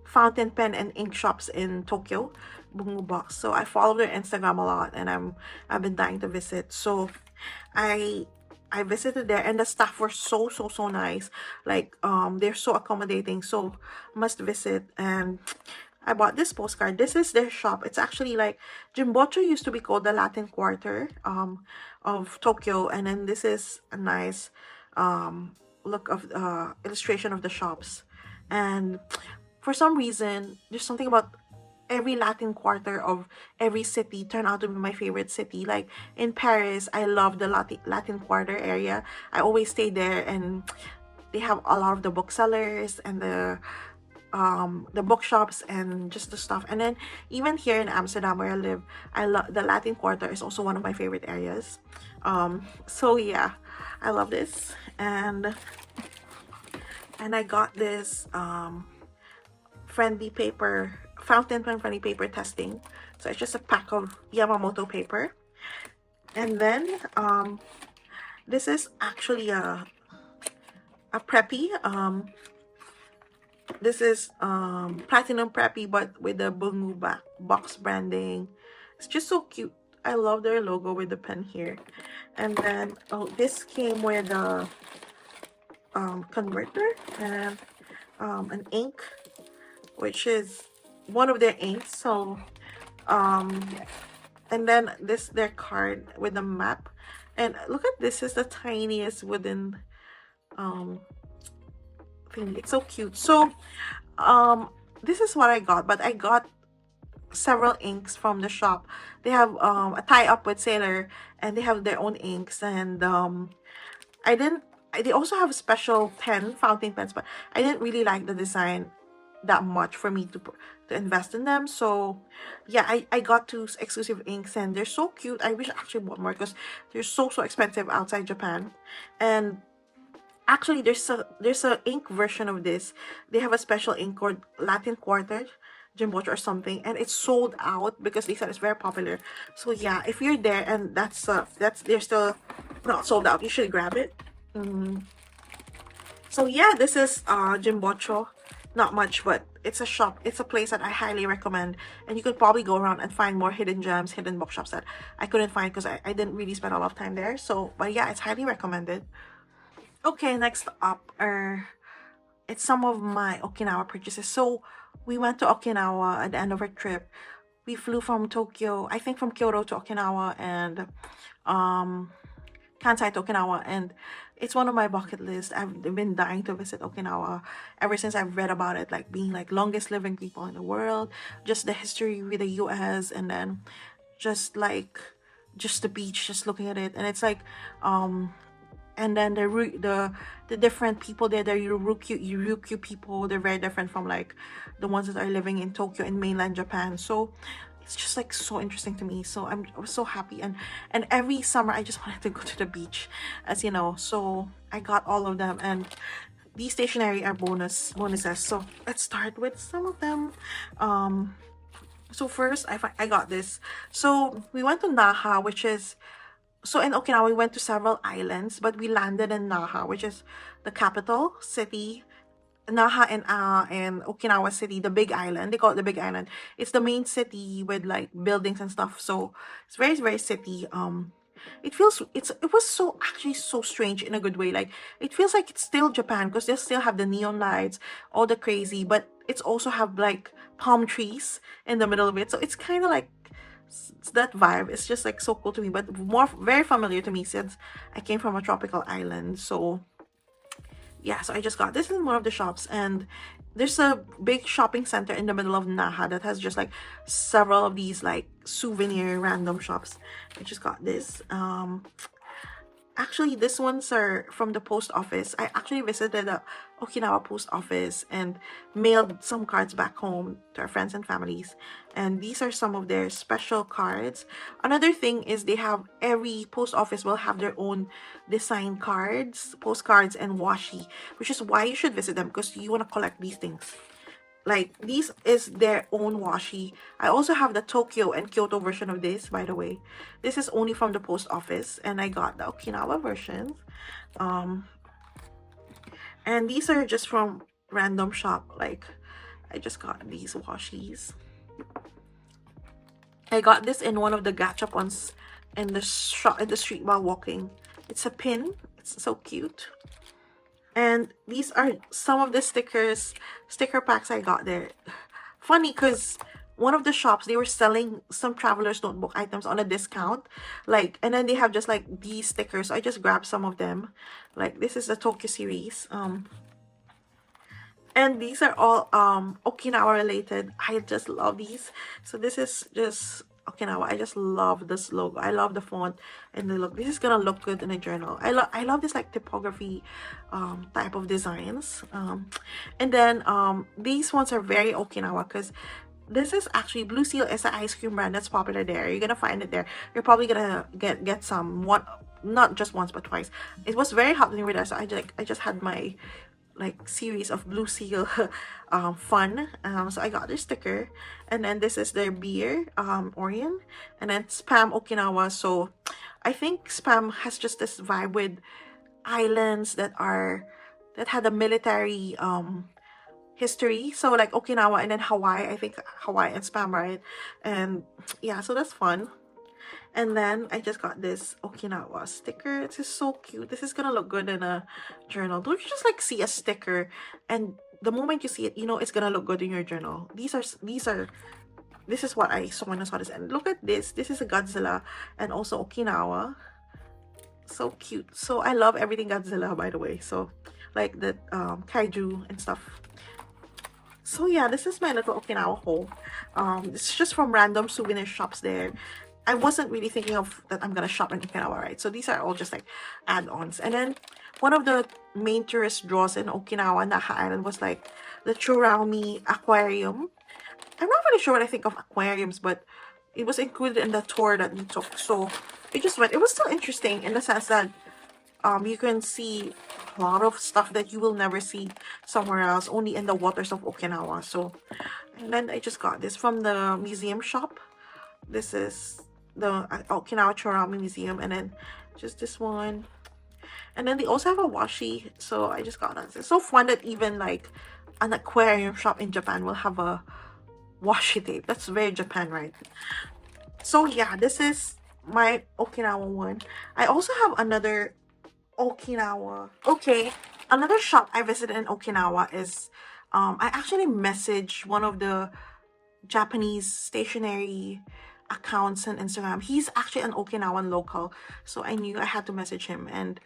fountain pen and ink shops in Tokyo, Bungubox. So I follow their Instagram a lot, and I've been dying to visit. So I visited there, and the staff were so nice. Like they're so accommodating, so must visit. And I bought this postcard. This is their shop. It's actually like, Jimbocho used to be called the Latin Quarter of Tokyo, and then this is a nice look of illustration of the shops. And for some reason, there's something about every Latin quarter of every city turned out to be my favorite city. Like in Paris, I love the Latin quarter area. I always stay there, and they have a lot of the booksellers and the bookshops and just the stuff. And then even here in Amsterdam where I live, I love the Latin Quarter is also one of my favorite areas. So yeah, I love this. And I got this friendly paper, fountain pen friendly paper testing. So it's just a pack of Yamamoto paper. And then this is actually a preppy. This is platinum preppy, but with the Bungubox branding. It's just so cute. I love their logo with the pen here. And then this came with a converter and an ink, which is one of their inks. So and then this their card with the map. And look at this, is the tiniest wooden thing. It's so cute. So this is what I got, but I got several inks from the shop. They have a tie-up with Sailor, and they have their own inks. And they also have special fountain pens, but I didn't really like the design that much for me to invest in them. So yeah, I got two exclusive inks, and they're so cute. I wish I actually bought more because they're so expensive outside Japan. And actually, there's a ink version of this. They have a special ink called Latin Quarter, Jimbocho or something, and it's sold out because they said it's very popular. So yeah, if you're there and that's they're still not sold out, you should grab it. So yeah, this is Jimbocho. Not much, but it's a shop. It's a place that I highly recommend, and you could probably go around and find more hidden gems, hidden bookshops that I couldn't find because I didn't really spend a lot of time there. So, but yeah, it's highly recommended. Okay, next up it's some of my Okinawa purchases. So we went to Okinawa at the end of our trip. We flew from Tokyo, I think from Kyoto to Okinawa, and Kansai to Okinawa, and it's one of my bucket lists. I've been dying to visit Okinawa ever since I've read about it, like being like longest living people in the world, just the history with the US, and then just like just the beach, just looking at it. And it's like and then the different people there, the Ryukyu people, they're very different from like the ones that are living in Tokyo in mainland Japan. So it's just like so interesting to me. So I was so happy, and every summer I just wanted to go to the beach, as you know. So I got all of them, and these stationery are bonuses. So let's start with some of them. So first I got this. So we went to Naha, which is, so in Okinawa, we went to several islands, but we landed in Naha, which is the capital city. Naha and Okinawa City, the big island. They call it the big island. It's the main city with like buildings and stuff. So it's very city. It was so actually so strange in a good way. Like it feels like it's still Japan because they still have the neon lights, all the crazy, but it's also have like palm trees in the middle of it. So it's kind of like that vibe. It's just like so cool to me, but very familiar to me since I came from a tropical island. So yeah, so I just got this in one of the shops, and there's a big shopping center in the middle of Naha that has just like several of these like souvenir random shops. I just got this. Actually, these ones are from the post office. I actually visited the Okinawa post office and mailed some cards back home to our friends and families. And these are some of their special cards. Another thing is they have, every post office will have their own design cards, postcards, and washi, which is why you should visit them because you want to collect these things. Like, these is their own washi. I also have the Tokyo and Kyoto version of this, by the way. This is only from the post office, and I got the Okinawa version. And these are just from random shop. Like, I just got these washis. I got this in one of the gachapons in the shop in the street while walking. It's a pin. It's so cute. And these are some of the sticker packs I got there. Funny because one of the shops, they were selling some traveler's notebook items on a discount, like, and then they have just like these stickers. So I just grabbed some of them. Like, this is the Tokyo series. And these are all Okinawa related. I just love these. So this is just Okinawa. I just love this logo. I love the font and the look. This is gonna look good in a journal. I love this like typography type of designs. And then these ones are very Okinawa because this is actually Blue Seal is an ice cream brand that's popular there. You're gonna find it there. You're probably gonna get some one, not just once but twice. It was very hot when we were there, so I just had my like series of Blue Seal fun. So I got their sticker, and then this is their beer Orion, and then Spam Okinawa. So I think Spam has just this vibe with islands that had a military history. So like Okinawa and then Hawaii. I think Hawaii and Spam, right? And yeah, so that's fun. And then I just got this Okinawa sticker. It's just so cute. This is gonna look good in a journal. Don't you just like see a sticker and the moment you see it, you know it's gonna look good in your journal. This is what I saw when I saw this. And look at this. This is a Godzilla and also Okinawa. So cute. So I love everything Godzilla, by the way. So like the kaiju and stuff. So yeah, this is my little Okinawa haul. It's just from random souvenir shops there. I wasn't really thinking of that I'm gonna shop in Okinawa, right? So these are all just like add-ons. And then one of the main tourist draws in Okinawa, Naha Island, was like the Churaumi Aquarium. I'm not really sure what I think of aquariums, but it was included in the tour that we took. So we just went. It was still interesting in the sense that you can see a lot of stuff that you will never see somewhere else, only in the waters of Okinawa. So, and then I just got this from the museum shop. This is the Okinawa Churaumi Museum, and then just this one. And then they also have a washi, so I just got that. It's so fun that even like an aquarium shop in Japan will have a washi tape. That's very Japan, right? So yeah, this is my Okinawa one. I also have another Okinawa. Okay, another shop I visited in Okinawa is I actually messaged one of the Japanese stationery accounts on Instagram. He's actually an Okinawan local, so I knew I had to message him, and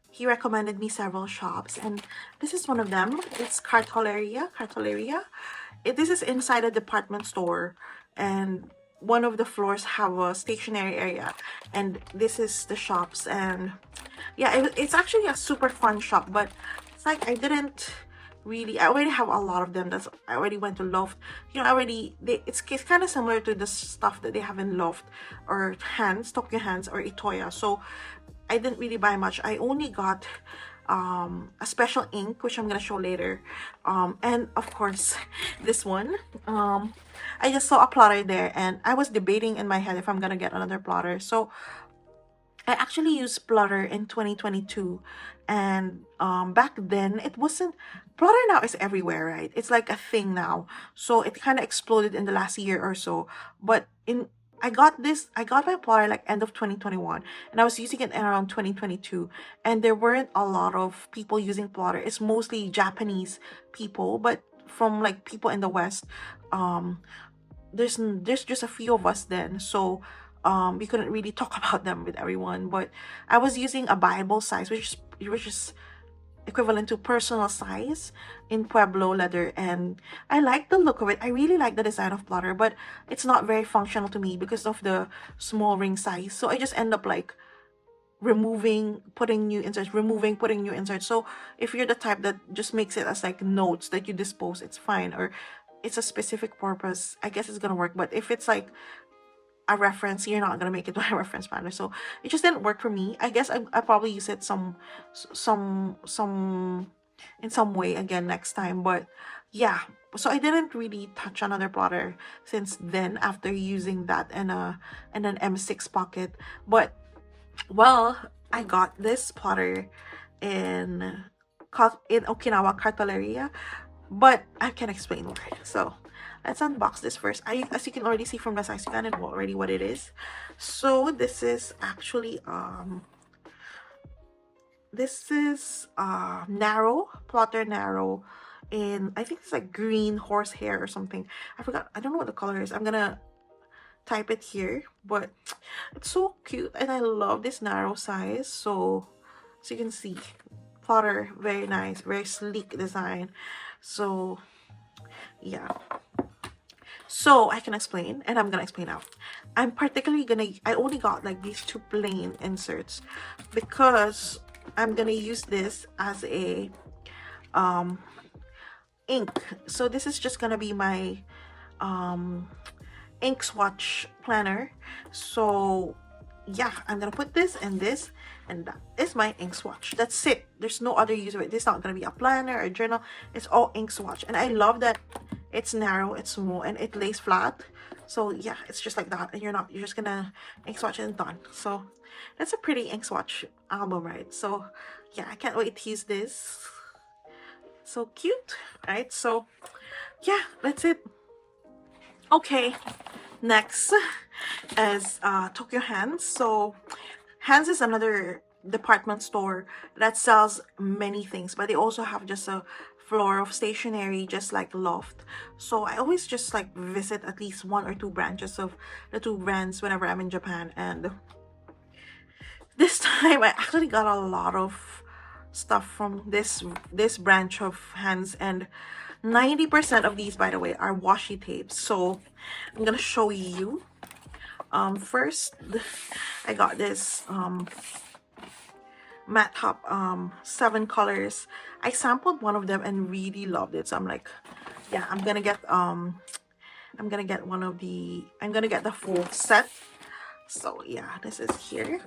he recommended me several shops, and this is one of them. It's Cartoleria. This is inside a department store, and one of the floors have a stationery area, and this is the shops. And yeah, it's actually a super fun shop, but it's like I already have a lot of them. I already went to LoFt. You know, it's kind of similar to the stuff that they have in LoFt or Hands, Tokyu Hands or Itoya. So I didn't really buy much. I only got a special ink, which I'm gonna show later, and of course this one. I just saw a plotter there, and I was debating in my head if I'm gonna get another plotter. So I actually used plotter in 2022, and back then it wasn't. Plotter now is everywhere, right? It's like a thing now, so it kind of exploded in the last year or so. But I got my plotter like end of 2021, and I was using it around 2022, and there weren't a lot of people using plotter. It's mostly Japanese people, but from like people in the West, um there's just a few of us then, so we couldn't really talk about them with everyone. But I was using a Bible size, which is equivalent to personal size in Pueblo leather, and I like the look of it. I really like the design of plotter, but it's not very functional to me because of the small ring size. So I just end up like removing, putting new inserts, removing, putting new inserts. So if you're the type that just makes it as like notes that you dispose, it's fine. Or it's a specific purpose, I guess it's gonna work. But if it's like a reference, you're not gonna make it to a reference planner. So it just didn't work for me. I guess I probably use it some in some way again next time. But yeah, so I didn't really touch another plotter since then after using that and an M6 pocket. But well, I got this plotter in Okinawa Cartoleria, but I can explain why. So let's unbox this first. As you can already see from the size, you can know already what it is. So this is actually narrow plotter, narrow, in I think it's like green horsehair or something. I forgot. I don't know what the color is. I'm gonna type it here, but it's so cute and I love this narrow size. So as you can see, plotter, very nice, very sleek design. So yeah, so I can explain, and I'm gonna explain now. I'm particularly gonna, I only got like these two plain inserts because I'm gonna use this as a ink. So this is just gonna be my ink swatch planner. So yeah, I'm gonna put this and this, and that is my ink swatch. That's it. There's no other use of it. This is not gonna be a planner or a journal. It's all ink swatch, and I love that it's narrow, it's small, and it lays flat. So yeah, it's just like that, and you're just gonna ink swatch and done. So that's a pretty ink swatch album, right? So yeah, I can't wait to use this. So cute, right? So yeah, that's it. Okay, next is Tokyu Hands. So Hands is another department store that sells many things, but they also have just a floor of stationery, just like LoFt. So I always just like visit at least one or two branches of the two brands whenever I'm in Japan. And this time I actually got a lot of stuff from this branch of Hands, and 90% of these, by the way, are washi tapes. So I'm gonna show you. First, I got this matte top 7 colors. I sampled one of them and really loved it. So I'm like, yeah, I'm gonna get one of the, I'm gonna get the full set. So yeah, this is here.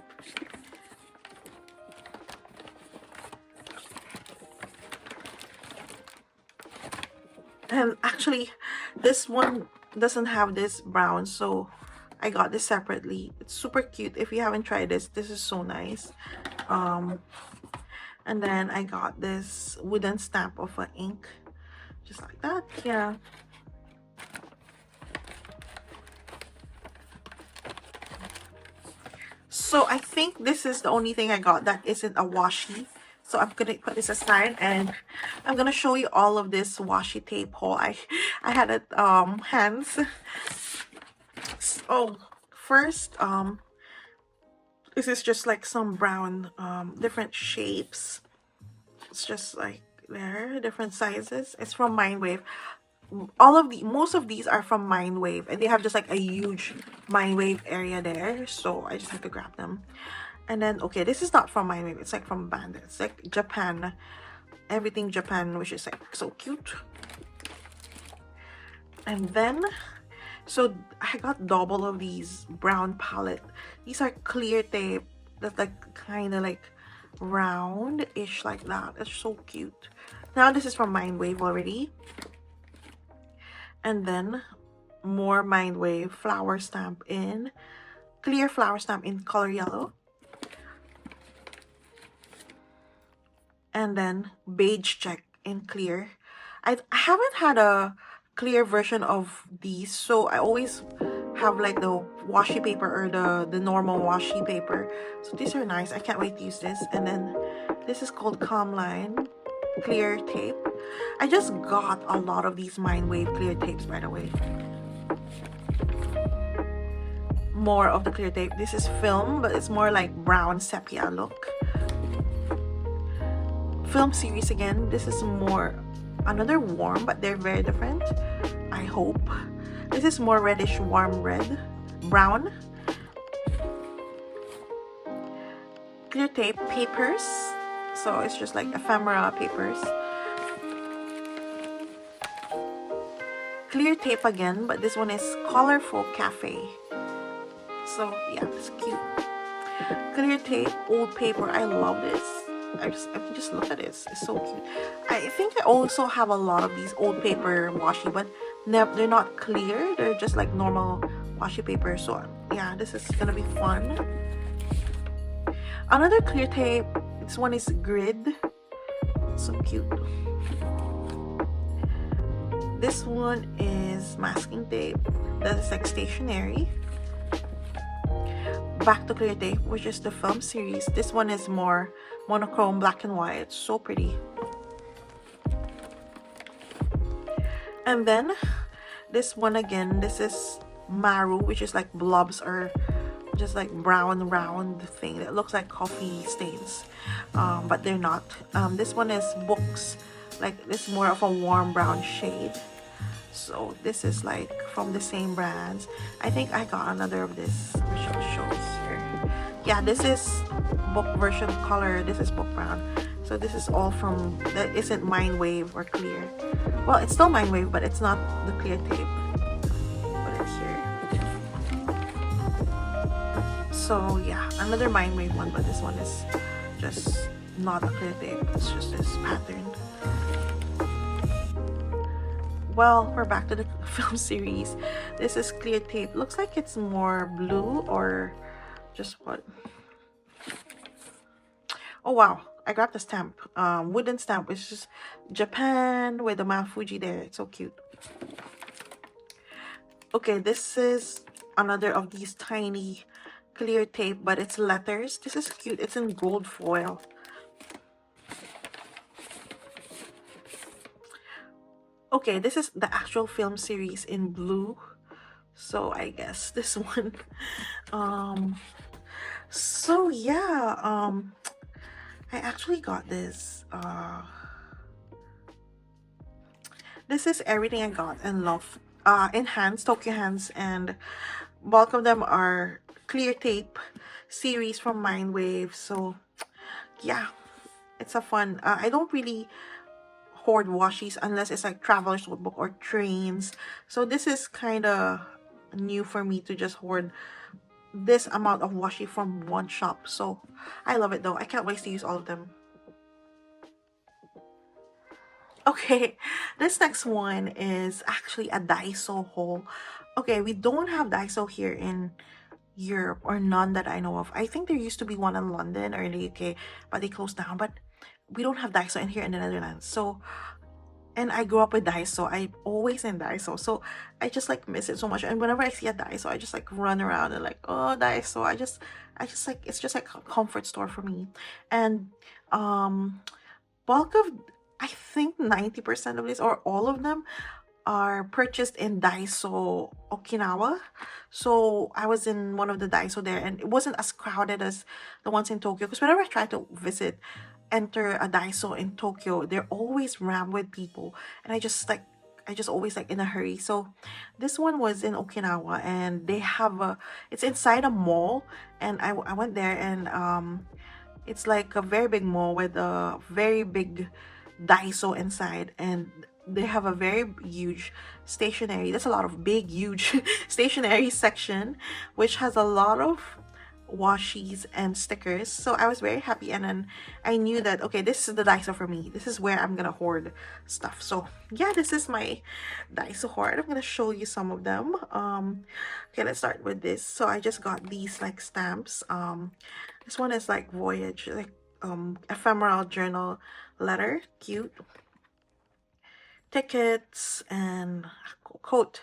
And actually, this one doesn't have this brown, so I got this separately. It's super cute. If you haven't tried this is so nice. And then I got this wooden stamp of an ink, just like that. Yeah. So I think this is the only thing I got that isn't a washi. So I'm gonna put this aside, and I'm gonna show you all of this washi tape haul I had at Hands. So first, this is just like some brown different shapes. It's just like there, different sizes. It's from Mindwave. Most of these are from Mindwave, and they have just like a huge Mindwave area there, so I just have to grab them. And then okay, this is not from Mindwave, it's like from Bandit. It's like Japan, everything Japan, which is like so cute. And then so I got double of these brown palette. These are clear tape that's like kind of like round-ish like that. It's so cute. Now this is from Mindwave already. And then more Mindwave flower stamp in clear flower stamp in color yellow. And then beige check in clear. I haven't had a clear version of these, so I always have like the washi paper or the normal washi paper. So these are nice. I can't wait to use this. And then this is called Calm Line clear tape. I just got a lot of these Mindwave clear tapes, by the way. More of the clear tape. This is film, but it's more like brown sepia look. Film series again. This is more another warm, but they're very different, I hope. This is more reddish warm red, brown. Clear tape papers, so it's just like ephemera papers. Clear tape again, but this one is colorful cafe. So yeah, it's cute. Clear tape, old paper. I love this. I mean, just look at this. It's so cute. I think I also have a lot of these old paper washi, but they're not clear. They're just like normal washi paper. So yeah, this is gonna be fun. Another clear tape. This one is grid. So cute. This one is masking tape. That is like stationery. Back to clear tape, which is the film series. This one is more monochrome black and white. It's so pretty. And then this one again, this is maru, which is like blobs or just like brown round thing that looks like coffee stains, but they're not. This one is books like this more of a warm brown shade. So this is like from the same brands. I think I got another of this, which I'll show here. Yeah, this is book version color. This is book brown. So this is all from, that isn't Mind Wave or clear. Well, it's still Mind Wave, but it's not the clear tape. Put it here. So yeah, another Mind Wave one, but this one is just not a clear tape. It's just this pattern. Well, we're back to the film series. This is clear tape. Looks like it's more blue or just what? Oh wow, I grabbed the stamp. Wooden stamp, which is Japan with the Mount Fuji there. It's so cute. Okay, this is another of these tiny clear tape, but it's letters. This is cute. It's in gold foil. Okay, this is the actual film series in blue. So I guess this one. So yeah, I actually got this. This is everything I got in LoFt, in Hands, Tokyu Hands, and bulk of them are clear tape series from Mindwave. So yeah, it's a fun. I don't really hoard washies unless it's like traveler's notebook or trains. So this is kind of new for me to just hoard this amount of washi from one shop. So I love it though. I can't wait to use all of them. Okay, this next one is actually a Daiso haul. Okay, we don't have Daiso here in Europe, or none that I know of. I think there used to be one in London or in the UK, but they closed down. But we don't have Daiso in here in the Netherlands. So, and I grew up with Daiso. I'm always in Daiso. So I just like miss it so much. And whenever I see a Daiso, I just like run around and like, oh, Daiso. I just like, it's just like a comfort store for me. And bulk of, I think 90% of this or all of them are purchased in Daiso Okinawa. So I was in one of the Daiso there, and it wasn't as crowded as the ones in Tokyo, because whenever I try to enter a Daiso in Tokyo, they're always rammed with people, and I just always like in a hurry. So this one was in Okinawa, and they have it's inside a mall, and I went there, and it's like a very big mall with a very big Daiso inside, and they have a very huge stationery. There's a lot of big, huge stationery section, which has a lot of washies and stickers. So I was very happy, and then I knew that, okay, this is the Daiso for me. This is where I'm gonna hoard stuff. So yeah, this is my Daiso hoard. I'm gonna show you some of them. Okay, let's start with this. So I just got these like stamps. This one is like Voyage, like ephemeral journal letter, cute. Tickets and coat.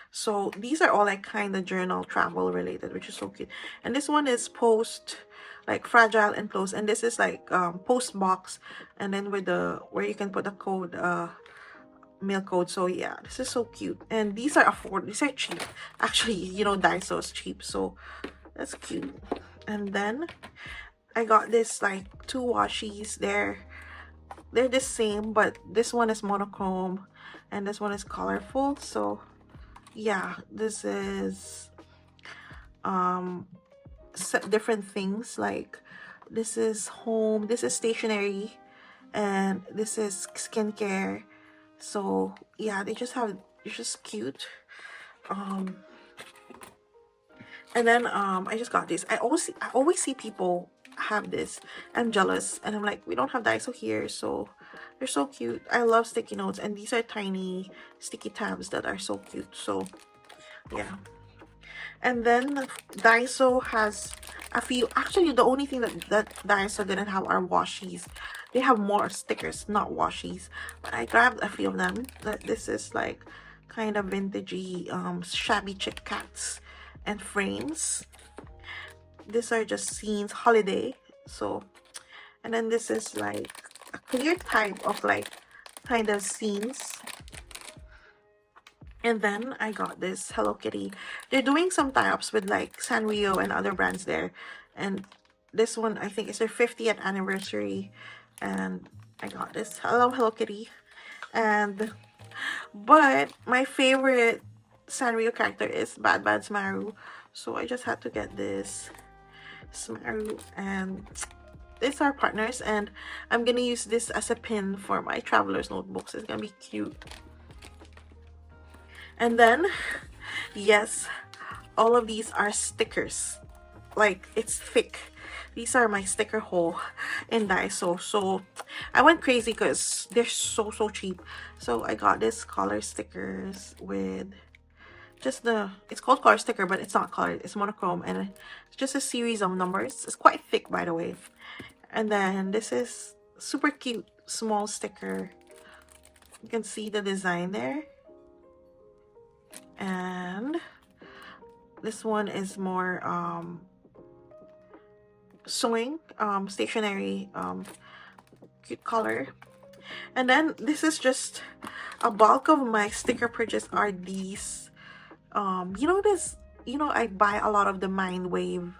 So these are all like kind of journal travel related, which is so cute. And this one is post, like fragile enclosed, and this is like post box, and then with the where you can put the code, mail code. So yeah, this is so cute, and these are affordable. These are cheap, actually. You know, Daiso is cheap, so that's cute. And then I got this like two washies. They're the same, but this one is monochrome and this one is colorful. So yeah, this is different things. Like this is home, this is stationery, and this is skincare. So yeah, it's just cute. And then I just got this. I always see people have this. I'm jealous, and I'm like, we don't have Daiso here. So they're so cute. I love sticky notes, and these are tiny sticky tabs that are so cute. So yeah. And then Daiso has a few. Actually, the only thing that Daiso didn't have are washies. They have more stickers, not washies. But I grabbed a few of them. This is like kind of vintagey, shabby chick cats and frames. These are just scenes, holiday. So, and then this is like a clear type of like kind of scenes. And then I got this Hello Kitty. They're doing some tie-ups with like Sanrio and other brands there. And this one, I think, is their 50th anniversary. And I got this. I love Hello Kitty. And but my favorite Sanrio character is Bad Bad Smaru, so I just had to get this Smaru, and these are partners, and I'm gonna use this as a pin for my traveler's notebooks. It's gonna be cute. And then yes, all of these are stickers, like it's thick. These are my sticker haul in Daiso, so I went crazy because they're so cheap. So I got this color stickers with just it's called color sticker, but it's not colored, it's monochrome, and it's just a series of numbers. It's quite thick, by the way. And then this is super cute small sticker. You can see the design there. And this one is more sewing, stationery, cute color. And then this is just a bulk of my sticker purchase are these you know this, you know, I buy a lot of the Mind Wave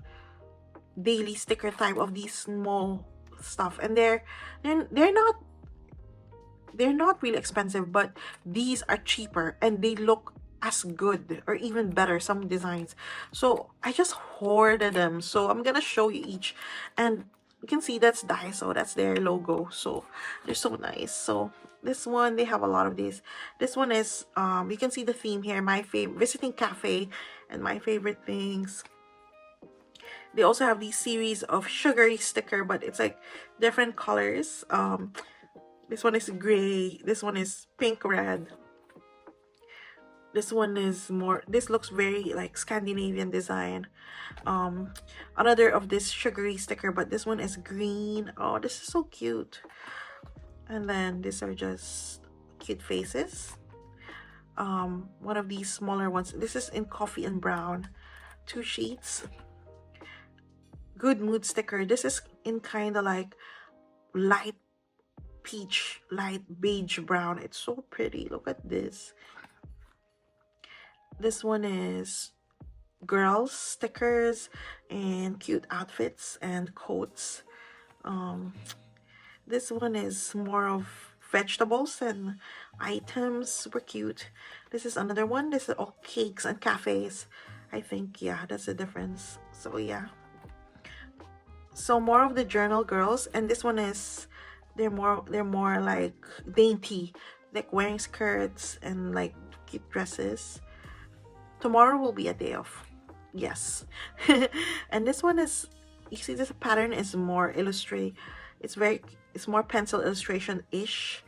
daily sticker type of these small stuff, and they're not really expensive, but these are cheaper and they look as good or even better, some designs. So I just hoarded them, so I'm gonna show you each. And you can see that's Daiso, that's their logo, so they're so nice. So this one, they have a lot of these. This one is you can see the theme here, my favorite visiting cafe and my favorite things. They also have these series of sugary sticker, but it's like different colors. This one is gray, this one is pink red, this one is more, this looks very like Scandinavian design. Another of this sugary sticker, but this one is green. Oh, this is so cute. And then these are just cute faces. One of these smaller ones, this is in coffee and brown, 2 sheets. Good mood sticker, this is in kind of like light peach, light beige brown. It's so pretty. Look at this. This one is girls stickers and cute outfits and coats. This one is more of vegetables and items, super cute. This is another one. This is all cakes and cafes, I think. Yeah, that's the difference. So yeah, so more of the journal girls, and this one is they're more like dainty, like wearing skirts and like cute dresses. Tomorrow will be a day off, yes. And this one is, you see this pattern is more illustrate, it's more pencil illustration-ish.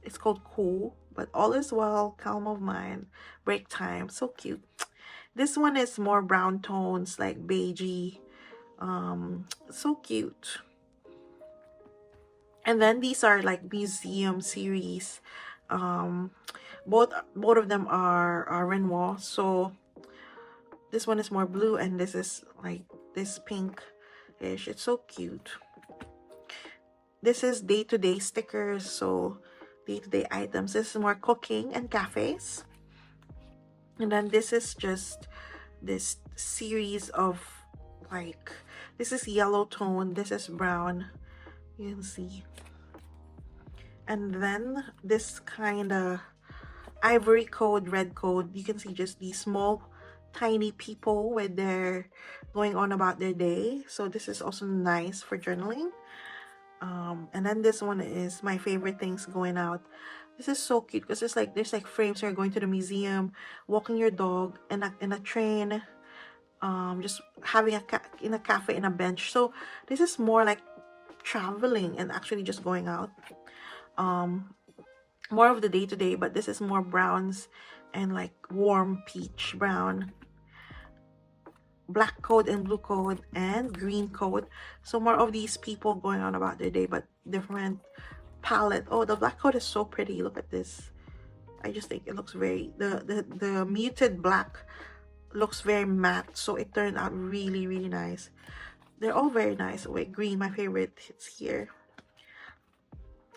It's called Cool, but all is well, calm of mind, break time, so cute. This one is more brown tones, like beigey, so cute. And then these are like museum series. Both of them are Renoir. So this one is more blue, and this is like this pink-ish. It's so cute. This is day-to-day stickers, so day-to-day items. This is more cooking and cafes. And then this is just this series of like, this is yellow tone, this is brown, you can see. And then this kind of ivory code, red code, you can see just these small tiny people with their going on about their day. So this is also nice for journaling. And then this one is my favorite things going out. This is so cute because it's like there's like frames where you're going to the museum, walking your dog in a train, just having in a cafe, in a bench. So this is more like traveling and actually just going out. More of the day-to-day, but this is more browns and like warm peach brown, black coat and blue coat and green coat. So more of these people going on about their day, but different palette. Oh, the black coat is so pretty. Look at this. I just think it looks very, the muted black looks very matte, so it turned out really nice. They're all very nice. Wait, green, my favorite, it's here.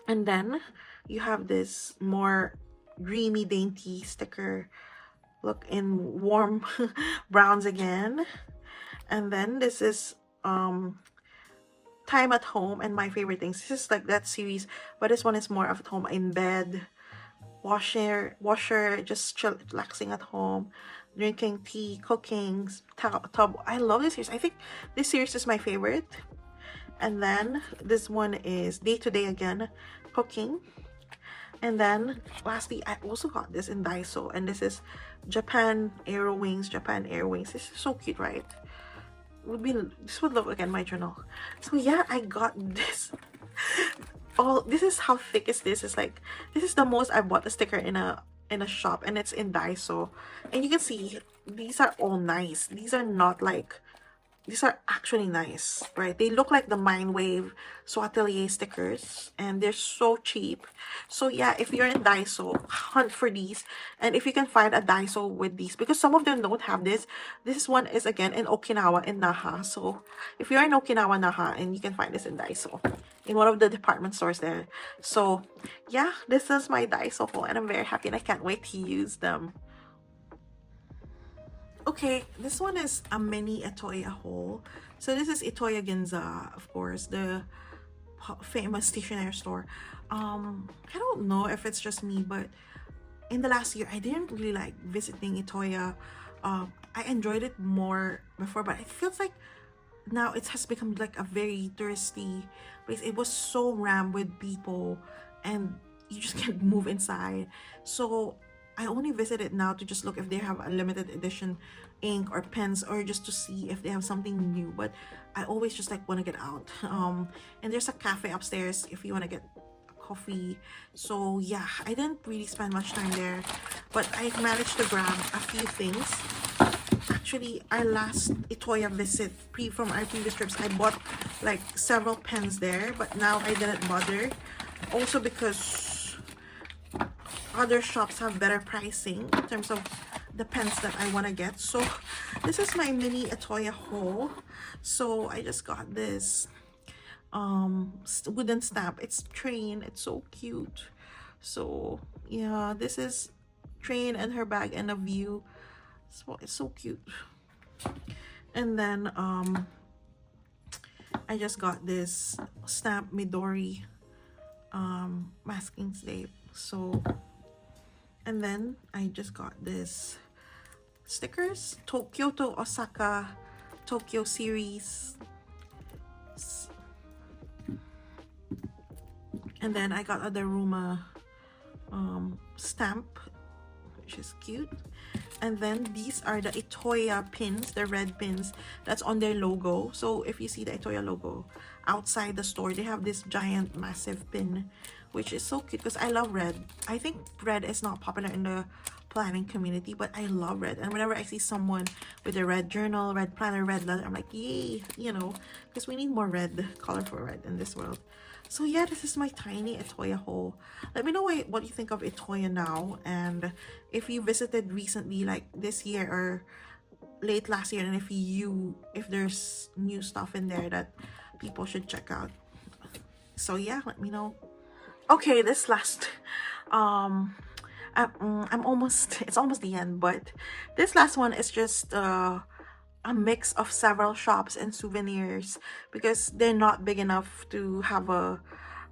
And then you have this more dreamy dainty sticker, look in warm browns again. And then this is time at home and my favorite things. This is like that series, but this one is more of at home in bed, washer, just chill, relaxing at home, drinking tea, cooking, tub. I love this series. I think this series is my favorite. And then this one is day to day again, cooking. And then lastly, I also got this in Daiso, and this is Japan Aero Wings. Japan Aero Wings. This is so cute, right? This would look like in my journal. So yeah, I got this. Oh, this is how thick is this. It's like, this is the most I bought a sticker in a shop, and it's in Daiso. And you can see these are all nice. These are not like, these are actually nice, right? They look like the Mindwave Swatelier stickers, and they're so cheap. So yeah, if you're in Daiso, hunt for these. And if you can find a Daiso with these, because some of them don't have this one is again in Okinawa, in Naha. So if you're in Okinawa, Naha, and you can find this in Daiso, in one of the department stores there. So yeah, this is my Daiso haul, and I'm very happy, and I can't wait to use them. Okay, this one is a mini Itoya haul. So this is Itoya Ginza, of course, the famous stationery store. I don't know if it's just me, but in the last year, I didn't really like visiting Itoya. I enjoyed it more before, but it feels like now it has become like a very touristy place. It was so rammed with people, and you just can't move inside. So I only visit it now to just look if they have a limited edition ink or pens, or just to see if they have something new. But I always just like want to get out. And there's a cafe upstairs if you want to get a coffee. So yeah, I didn't really spend much time there, but I managed to grab a few things. Actually, our last Itoya visit from our previous trips, I bought like several pens there, but now I didn't bother. Also because other shops have better pricing in terms of the pens that I want to get. So this is my mini Itoya haul. So I just got this wooden stamp. It's Train. It's so cute. So yeah, this is Train and her bag and a view. So it's so cute. And then I just got this stamp Midori masking tape. So, and then I just got this stickers, Kyoto, Osaka, Tokyo series. And then I got a Daruma stamp, which is cute. And then these are the Itoya pins, the red pins that's on their logo. So if you see the Itoya logo outside the store, they have this giant massive pin, which is so cute because I love red. I think red is not popular in the planning community, but I love red. And whenever I see someone with a red journal, red planner, red leather, I'm like, yay, you know, because we need more red, colorful red in this world. So yeah, this is my tiny Itoya haul. Let me know what you think of Itoya now, and if you visited recently, like this year or late last year, and if there's new stuff in there that people should check out. So yeah, let me know. Okay, this last it's almost the end, but this last one is just a mix of several shops and souvenirs, because they're not big enough to have a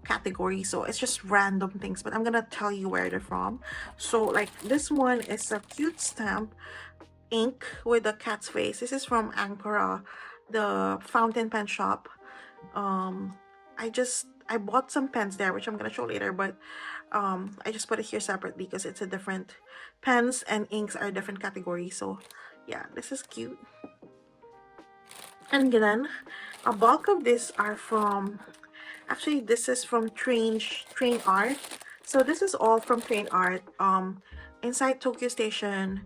category, so it's just random things, but I'm gonna tell you where they're from. So like this one is a cute stamp ink with a cat's face. This is from Ankara, the fountain pen shop. I bought some pens there, which I'm gonna show later, but I just put it here separately because it's a different, pens and inks are different categories. So yeah, this is cute. And then a bulk of this are from, actually this is from Train Art. So this is all from Train Art. Inside Tokyo Station,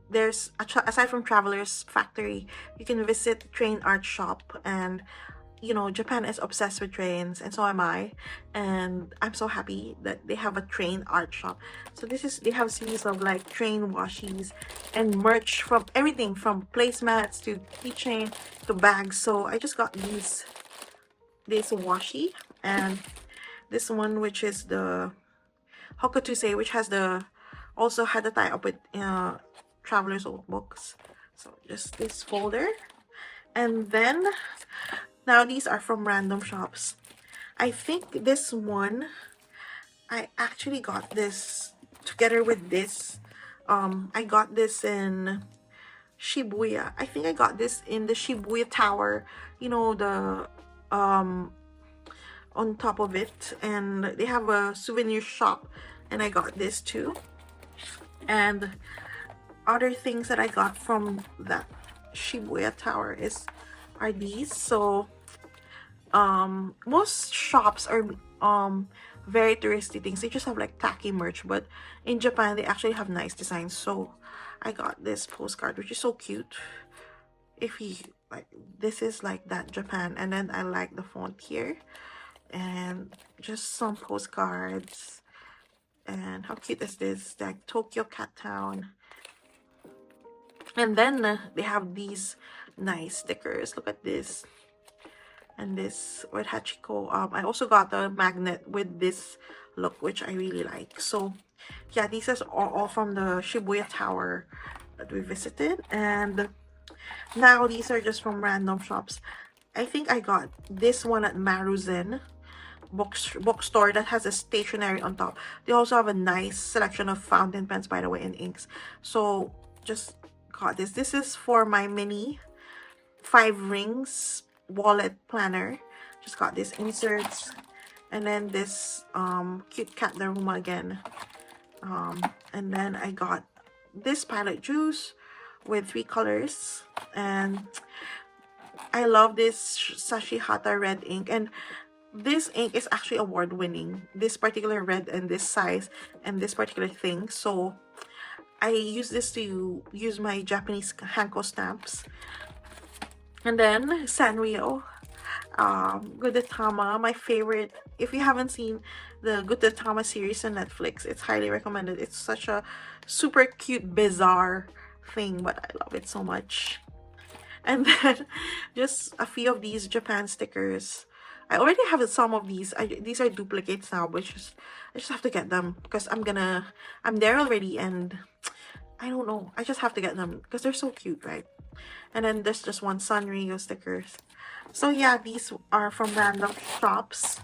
there's aside from Traveler's Factory, you can visit Train Art shop. And you know, Japan is obsessed with trains, and so am I, and I'm so happy that they have a train art shop. So they have a series of like train washies and merch, from everything from placemats to keychain to bags. So I just got this washi, and this one, which is the Hokutuse, which has also had a tie-up with Traveler's Old Books. So just this folder. And then now these are from random shops. I think this one, I actually got this together with this. I got this in Shibuya. I think I got this in the Shibuya Tower, you know, the on top of it, and they have a souvenir shop, and I got this too. And other things that I got from that Shibuya Tower are these. So most shops are very touristy things. They just have like tacky merch, but in Japan they actually have nice designs. So I got this postcard, which is so cute. If you like, this is like that Japan, and then I like the font here, and just some postcards. And how cute is this? Like Tokyo Cat Town. And then they have these nice stickers. Look at this. And this with Hachiko. I also got the magnet with this look, which I really like. So yeah, these are all from the Shibuya Tower that we visited. And now these are just from random shops. I think I got this one at Maruzen bookstore that has a stationery on top. They also have a nice selection of fountain pens, by the way, and inks. So just got this. This is for my mini 5 rings wallet planner. Just got this inserts, and then this cute cat Daruma again. And then I got this pilot juice with 3 colors, and I love this Sashihata red ink, and this ink is actually award-winning, this particular red and this size and this particular thing. So I use this to use my Japanese Hanko stamps. And then Sanrio, Gudetama, my favorite. If you haven't seen the Gudetama series on Netflix, it's highly recommended. It's such a super cute, bizarre thing, but I love it so much. And then just a few of these Japan stickers. I already have some of these. These are duplicates now, but I just have to get them because I'm there already, and I don't know. I just have to get them because they're so cute, right? And then there's just one Sanrio stickers. So yeah, these are from random shops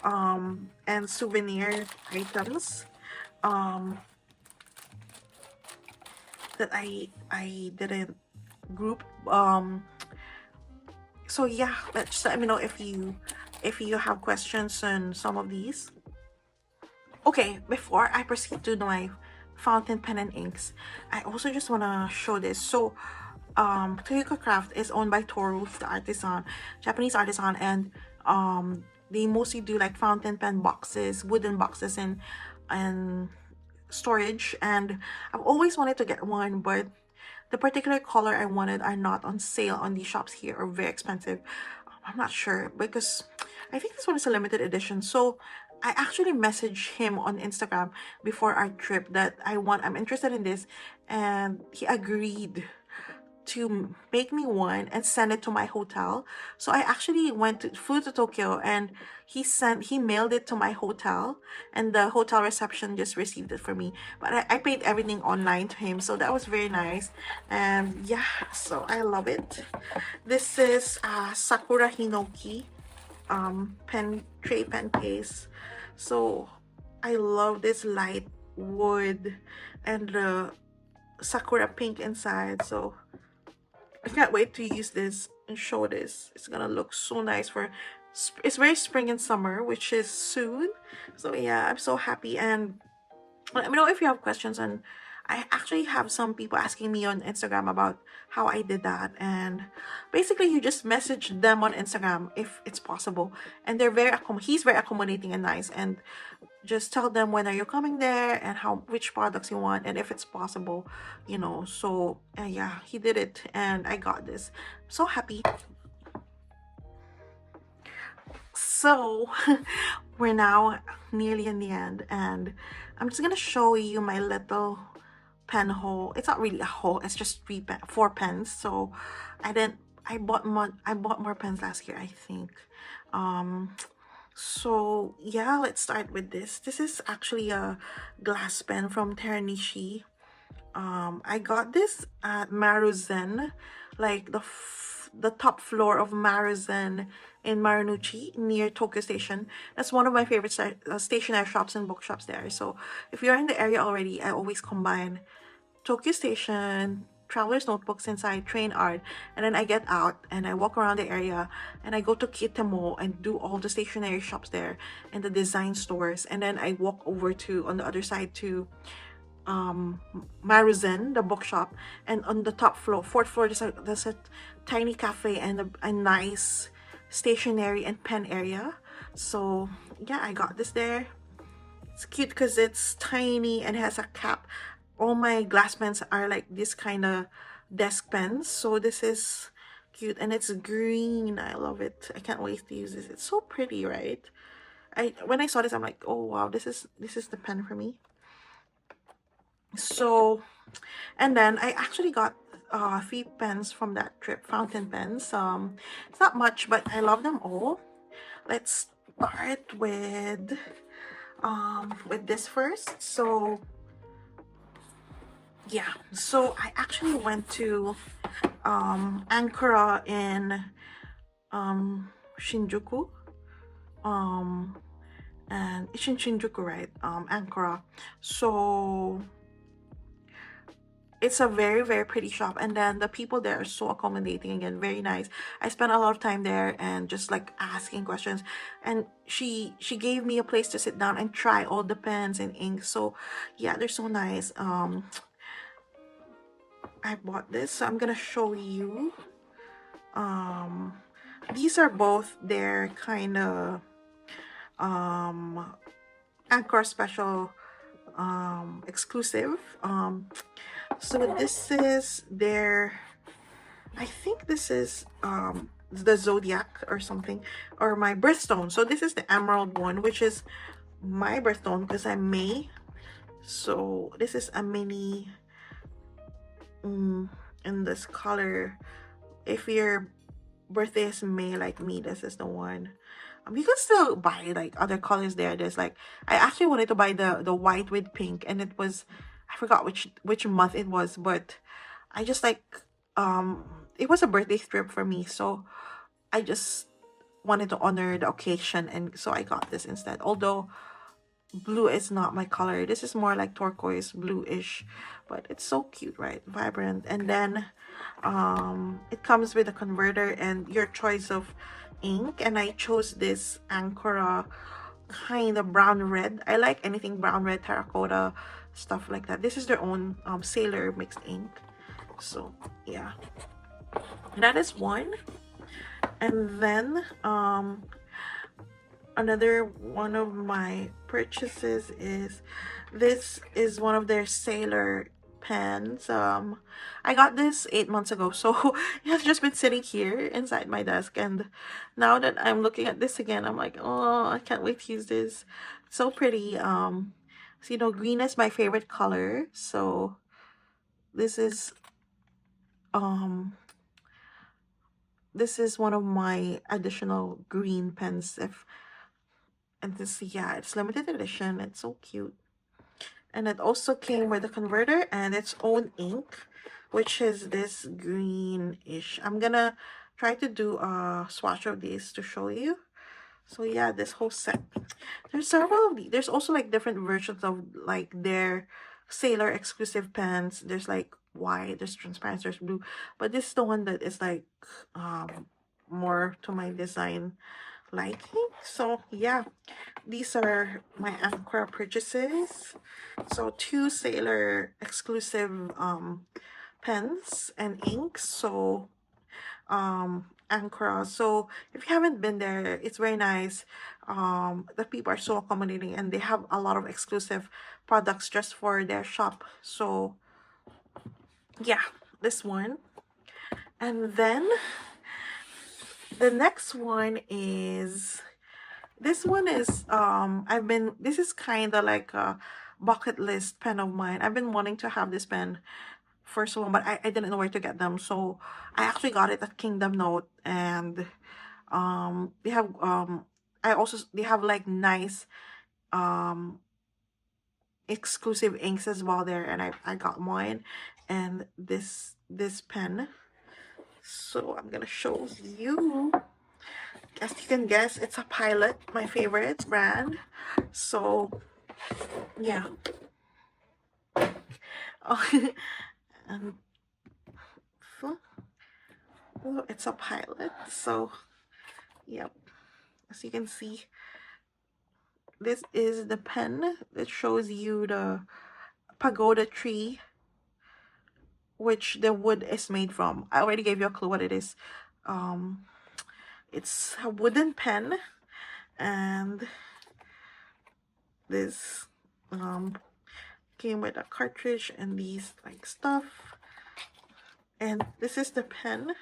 and souvenir items that I didn't group. So yeah, just let me know if you have questions on some of these. Okay, before I proceed to my fountain pen and inks, I also just want to show this. So Toyooka Craft is owned by Toru, the artisan, Japanese artisan, and they mostly do like fountain pen boxes, wooden boxes, and storage. And I've always wanted to get one, but the particular color I wanted are not on sale on these shops here, or very expensive. I'm not sure because I think this one is a limited edition. So I actually messaged him on Instagram before our trip that I'm interested in this, and he agreed to make me one and send it to my hotel. So I actually flew to Tokyo, and he mailed it to my hotel, and the hotel reception just received it for me. But I paid everything online to him, so that was very nice. And yeah, so I love it. This is Sakura Hinoki tray pen case. So I love this light wood and the sakura pink inside. So I can't wait to use this and show this. It's gonna look so nice it's very spring and summer, which is soon. So yeah, I'm so happy. And let me know if you have questions. And I actually have some people asking me on Instagram about how I did that. And basically, you just message them on Instagram if it's possible. And he's very accommodating and nice. And just tell them when are you coming there and which products you want and if it's possible, you know. So yeah, he did it, and I got this. I'm so happy. So we're now nearly in the end, and I'm just gonna show you my little pen hole. It's not really a hole, it's just 4 pens. So I bought more pens last year, I think. So yeah, let's start with this. This is actually a glass pen from Teranishi. I got this at Maruzen, like the top floor of Maruzen in Marunouchi near Tokyo Station. That's one of my favorite stationery shops and bookshops there. So if you're in the area already, I always combine Tokyo Station, traveler's notebooks inside, train art, and then I get out and I walk around the area and I go to Kitamo and do all the stationery shops there and the design stores, and then I walk over to on the other side to Maruzen, the bookshop, and on the top floor, fourth floor, there's a tiny cafe and a nice stationery and pen area. So yeah, I got this there. It's cute because it's tiny and has a cap. All my glass pens are like this kind of desk pens, so this is cute, and it's green. I love it. I can't wait to use this. It's so pretty, right? When I saw this, I'm like, oh wow, this is the pen for me. So, and then I actually got 3 pens from that trip, fountain pens. It's not much, but I love them all. Let's start with this first. So yeah, so I actually went to Ankara in Shinjuku, and it's in Shinjuku, right? Ankara. So it's a very, very pretty shop, and then the people there are so accommodating, again, very nice. I spent a lot of time there and just like asking questions, and she gave me a place to sit down and try all the pens and inks. So yeah, they're so nice. I bought this, so I'm gonna show you. These are both their kind of Anchor special exclusive. So this is their, I think this is the Zodiac or something, or my birthstone. So this is the emerald one, which is my birthstone because I'm May. So this is a mini in this color. If your birthday is May like me, this is the one. You can still buy like other colors there. There's like, I actually wanted to buy the white with pink, and it was, I forgot which month it was, but I just like it was a birthday strip for me, so I just wanted to honor the occasion, and so I got this instead. Although blue is not my color, this is more like turquoise bluish, but it's so cute, right? Vibrant. And then it comes with a converter and your choice of ink, and I chose this Ankara kind of brown red. I like anything brown red, terracotta, stuff like that. This is their own sailor mixed ink. So yeah, that is one. And then another one of my purchases is, this is one of their sailor pens. I got this 8 months ago, so it has just been sitting here inside my desk, and now that I'm looking at this again, I'm like, oh, I can't wait to use this. It's so pretty. So you know, green is my favorite color, so this is one of my additional green pens. And this, yeah, it's limited edition. It's so cute. And it also came with a converter and its own ink, which is this greenish. I'm gonna try to do a swatch of these to show you. So yeah, this whole set. There's several of these. There's also like different versions of like their sailor exclusive pens. There's like white, there's transparent, there's blue. But this is the one that is like more to my design liking. So yeah, these are my Anchor purchases. So 2 sailor exclusive pens and inks. So Ankara. So if you haven't been there, it's very nice. The people are so accommodating, and they have a lot of exclusive products just for their shop. So yeah, this one. And then the next one is, this one is this is kind of like a bucket list pen of mine. I've been wanting to have this pen for so long, but I didn't know where to get them, so I actually got it at Kingdom Note. And they have they have like nice exclusive inks as well there, and I got mine and this pen. So I'm gonna show you. as you can guess, it's a Pilot, my favorite brand. So yeah. And oh, it's a Pilot. So yep, as you can see, this is the pen that shows you the pagoda tree, which the wood is made from. I already gave you a clue what it is. It's a wooden pen, and this came with a cartridge and these like stuff. And this is the pen.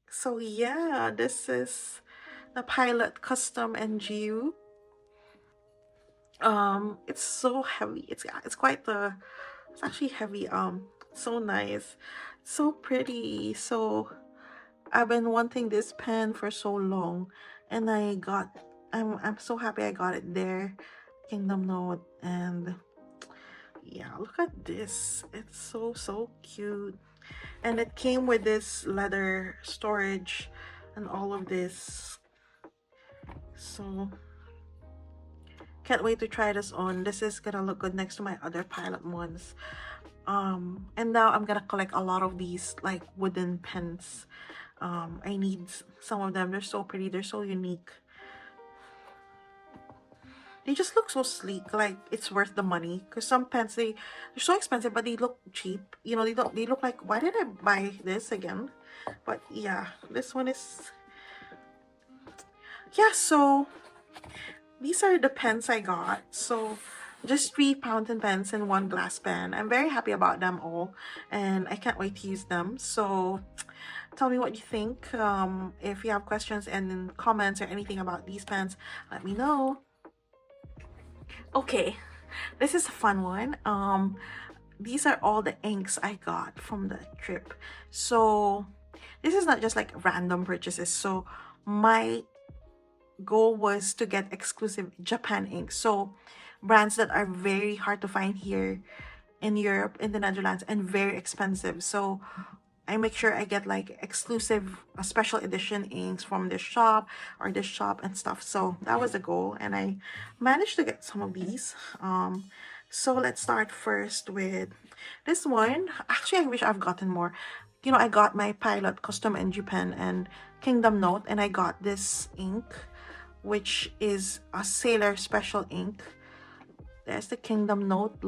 So yeah, this is the Pilot Custom NGU. It's so heavy. It's quite the, it's actually heavy. So nice, so pretty. So I've been wanting this pen for so long, and I'm so happy I got it there. Kingdom Note. And yeah, look at this. It's so cute. And it came with this leather storage and all of this. So can't wait to try this on. This is gonna look good next to my other Pilot ones. And now I'm gonna collect a lot of these like wooden pens. I need some of them. They're so pretty, they're so unique. They just look so sleek, like it's worth the money. Because some pens, they're so expensive, but they look cheap. You know, they look like, why did I buy this again? But yeah, this one is, yeah. So these are the pens I got. So just 3 fountain pens and 1 glass pen. I'm very happy about them all, and I can't wait to use them. So tell me what you think. If you have questions and comments or anything about these pens, let me know. Okay, this is a fun one. These are all the inks I got from the trip. So this is not just like random purchases. So my goal was to get exclusive Japan ink. So brands that are very hard to find here in Europe, in the Netherlands, and very expensive. So I make sure I get like exclusive special edition inks from this shop or this shop and stuff. So that was the goal, and I managed to get some of these. So let's start first with this one. Actually, I wish I've gotten more. You know, I got my Pilot Custom NG pen and Kingdom Note, and I got this ink, which is a Sailor Special ink. There's the Kingdom Note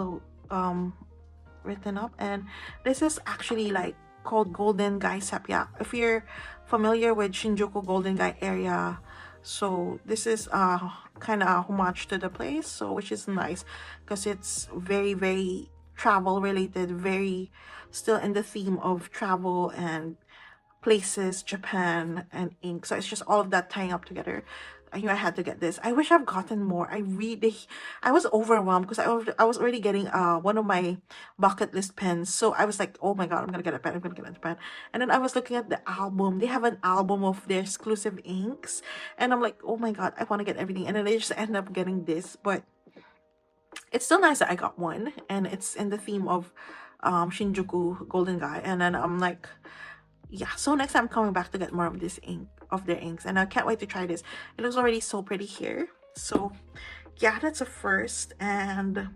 written up, and this is actually like called Golden Gai Sepia. If you're familiar with Shinjuku Golden Gai area, so this is kind of homage to the place, so which is nice because it's very travel related, very still in the theme of travel and places, Japan and ink. So it's just all of that tying up together. I knew I had to get this. I wish I've gotten more. I was overwhelmed because I was already getting one of my bucket list pens. So I was like, oh my god, I'm gonna get a pen, I'm gonna get a pen. And then I was looking at the album. They have an album of their exclusive inks, and I'm like, oh my god, I want to get everything. And then I just end up getting this, but it's still nice that I got one, and it's in the theme of Shinjuku Golden Gai. And then I'm like, yeah, so next time I'm coming back to get more of this ink, of their inks, and I can't wait to try this. It looks already so pretty here. So yeah, that's a first. And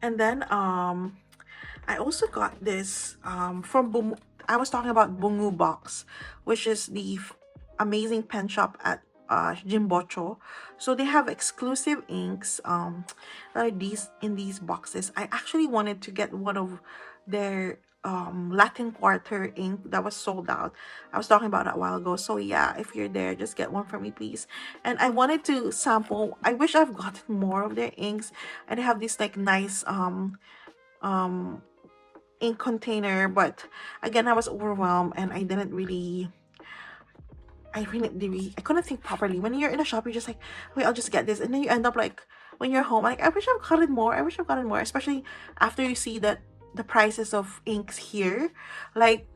then I also got this from I was talking about Bungubox, which is the amazing pen shop at Jimbocho. So they have exclusive inks that are in these boxes. I actually wanted to get one of their Latin Quarter ink that was sold out. I was talking about that a while ago. So yeah, if you're there, just get one for me, please. And I wanted to sample. I wish I've gotten more of their inks, and they have this like nice ink container, but again, I was overwhelmed and I couldn't think properly. When you're in a shop, you're just like, wait, I'll just get this, and then you end up like, when you're home, like, I wish I've gotten more. I wish I've gotten more, especially after you see that the prices of inks here, like,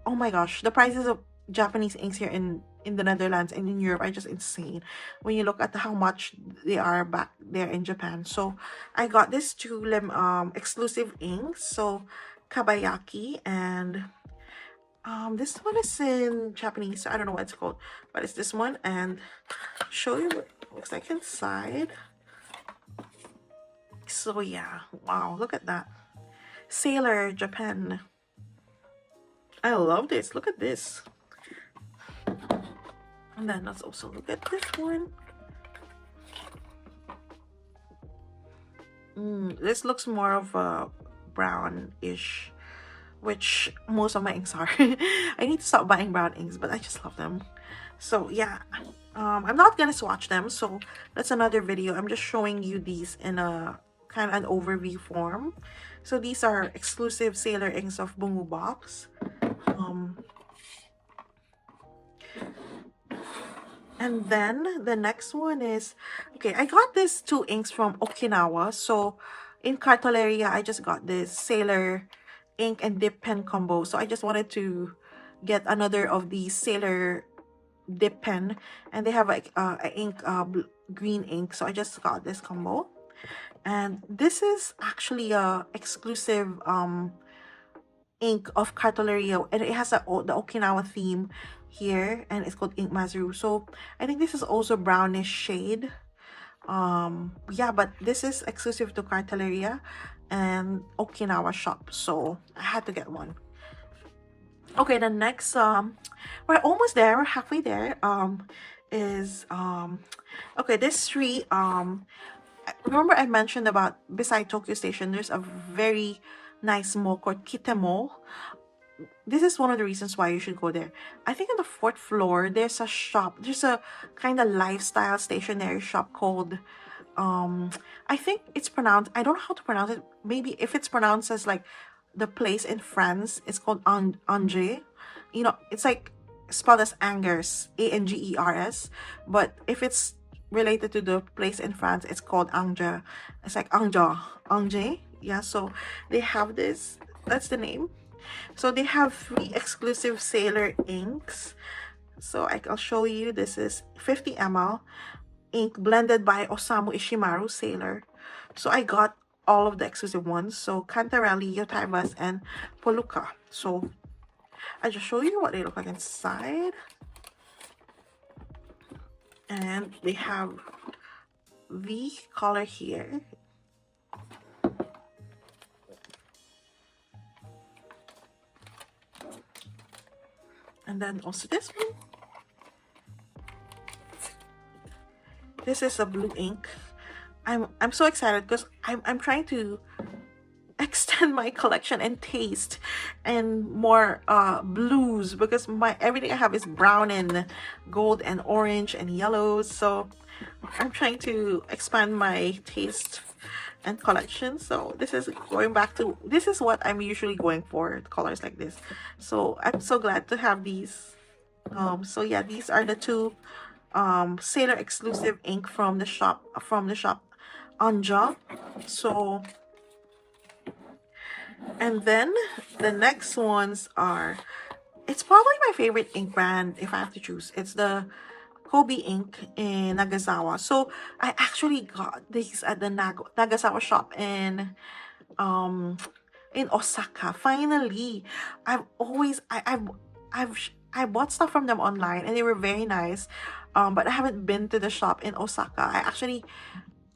oh my gosh, the prices of Japanese inks here in the Netherlands and in Europe are just insane when you look at how much they are back there in Japan. So I got this 2 exclusive inks, so Kabayaki and This one is in Japanese, so I don't know what it's called, but it's this one, and show you what it looks like inside. So yeah, wow, look at that. Sailor Japan. I love this. Look at this. And then let's also look at this one. This looks more of a brownish, which most of my inks are. I need to stop buying brown inks, but I just love them. So yeah, I'm not gonna swatch them, so that's another video. I'm just showing you these in a kind of an overview form. So these are exclusive sailor inks of Bungubox. And then the next one is, okay, I got these two inks from Okinawa. So in Carteleria, I just got this Sailor ink and dip pen combo. So I just wanted to get another of these Sailor dip pen. And they have like ink, green ink. So I just got this combo. And this is actually a exclusive ink of Carteleria, and it has the Okinawa theme here, and it's called Ink Mazu. So I think this is also brownish shade. Yeah, but this is exclusive to Carteleria and Okinawa shop, so I had to get one. Okay, the next we're almost there, we're halfway there. Is okay, this three remember I mentioned about beside Tokyo Station there's a very nice mall called Kitemo. This is one of the reasons why you should go there. I think on the 4th floor there's a shop, there's a kind of lifestyle stationery shop called I think it's pronounced, I don't know how to pronounce it, maybe if it's pronounced as like the place in France, it's called Angers. You know, it's like spelled as Angers, Angers, but if it's related to the place in France, it's called Angers. It's like Angers. Yeah, so they have this, that's the name. So they have 3 exclusive sailor inks. So I'll show you. This is 50 ml ink blended by Osamu Ishimaru Sailor. So I got all of the exclusive ones. So Cantarelli, Yotaibas, and Poluca. So I just show you what they look like inside. And they have the color here. And then also this one. This is a blue ink. I'm so excited because I'm trying to extend my collection and taste and more blues, because my everything I have is brown and gold and orange and yellows. So I'm trying to expand my taste and collection. So this is going back to, this is what I'm usually going for, colors like this. So I'm so glad to have these. So yeah, these are the 2 Sailor exclusive ink from the shop Anja. So, and then the next ones are, it's probably my favorite ink brand if I have to choose. It's the Kobe ink in Nagasawa. So I actually got these at the Nagasawa shop in Osaka. Finally, I bought stuff from them online and they were very nice. But I haven't been to the shop in Osaka. I actually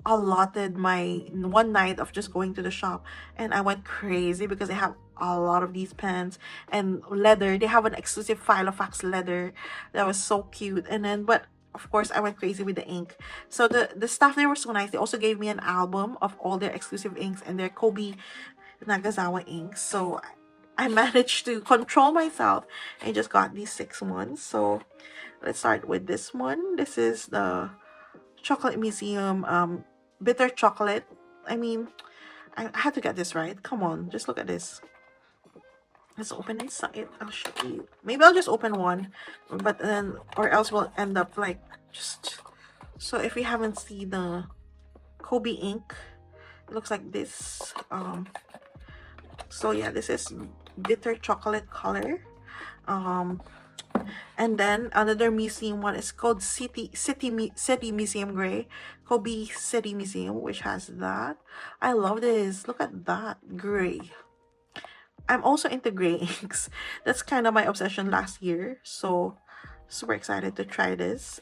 allotted my one night of just going to the shop, and I went crazy because they have a lot of these pens and leather. They have an exclusive Filofax leather that was so cute. And then, but of course I went crazy with the ink. So the staff there were so nice. They also gave me an album of all their exclusive inks and their Kobe Nagasawa inks. So I managed to control myself and just got these 6 ones. So let's start with this one. This is the Chocolate Museum bitter chocolate. I mean, I had to get this right. Come on, just look at this. Let's open inside. I'll show you. Maybe I'll just open one, but then, or else we'll end up like just. So if you haven't seen the Kobe ink, it looks like this. So yeah, this is bitter chocolate color. And then another museum one is called City Museum Gray, Kobe City Museum, which has that. I love this. Look at that gray. I'm also into gray inks. That's kind of my obsession last year. So super excited to try this.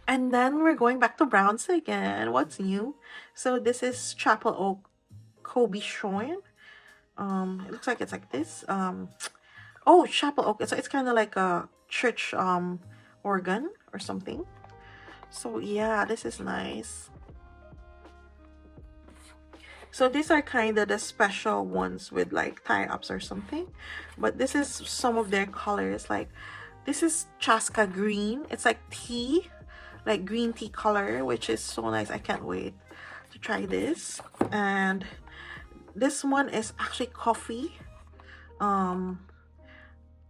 And then we're going back to browns again. What's new? So this is Chapel Oak Kobe Shoin. It looks like it's like this. Oh, Chapel Oak. So it's kind of like a church organ or something. So yeah, this is nice. So these are kind of the special ones with like tie-ups or something. But this is some of their colors. Like this is Chaska green. It's like tea, like green tea color, which is so nice. I can't wait to try this. And this one is actually coffee.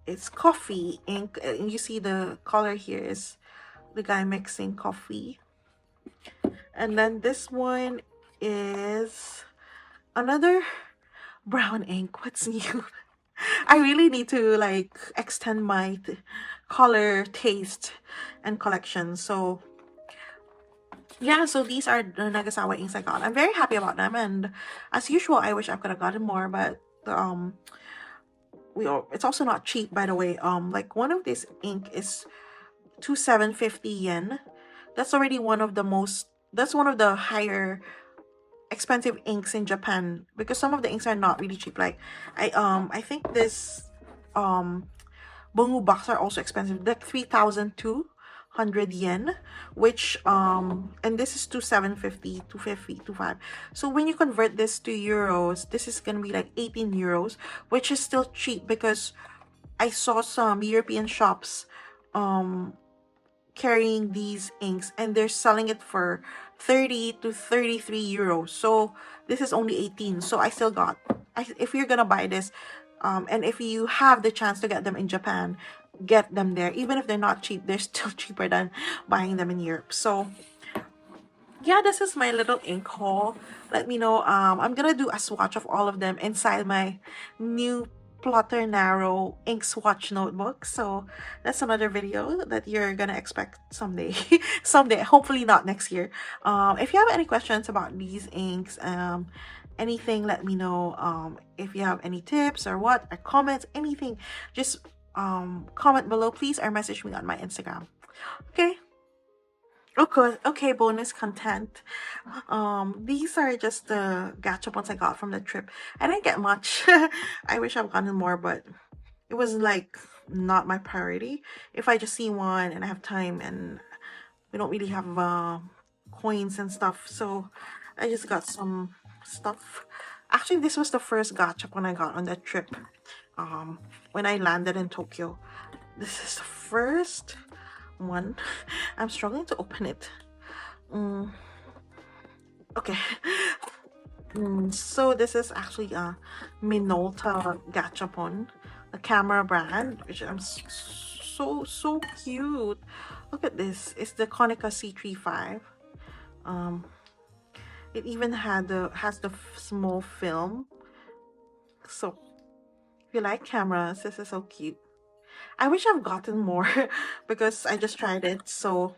It's coffee ink. And you see the color here is the guy mixing coffee. And then this one is another brown ink. What's new? I really need to like extend my color taste and collection. So yeah, so these are the Nagasawa inks I got. I'm very happy about them, and as usual, I wish I could have gotten more, but it's also not cheap, by the way. Like one of this ink is 2,750 yen. That's already one of the most. That's one of the higher expensive inks in Japan, because some of the inks are not really cheap. Like I think this Bungubox are also expensive, like 3,200 yen, which and this is 2,750, 250, 25. So when you convert this to euros, this is gonna be like 18 euros, which is still cheap, because I saw some European shops carrying these inks and they're selling it for 30 to 33 euros. So this is only 18. So I still got, if you're gonna buy this, and if you have the chance to get them in Japan, get them there. Even if they're not cheap, they're still cheaper than buying them in Europe. So yeah, this is my little ink haul. Let me know. I'm gonna do a swatch of all of them inside my new Plotter Narrow ink swatch notebook. So that's another video that you're gonna expect someday. Someday, hopefully not next year. If you have any questions about these inks, anything, let me know. If you have any tips or what, or comments, anything, just comment below, please, or message me on my Instagram. Okay. Okay, bonus content. These are just the gachapons I got from the trip. I didn't get much. I wish I've gotten more, but it was like not my priority. If I just see one and I have time and we don't really have coins and stuff, so I just got some stuff. Actually, this was the first gachapon I got on that trip. When I landed in Tokyo. This is the first one. I'm struggling to open it. Okay. So this is actually a Minolta gachapon, a camera brand, which I'm so cute. Look at this. It's the Konica C35. It even has the small film. So if you like cameras, this is so cute. I wish I've gotten more because I just tried it. So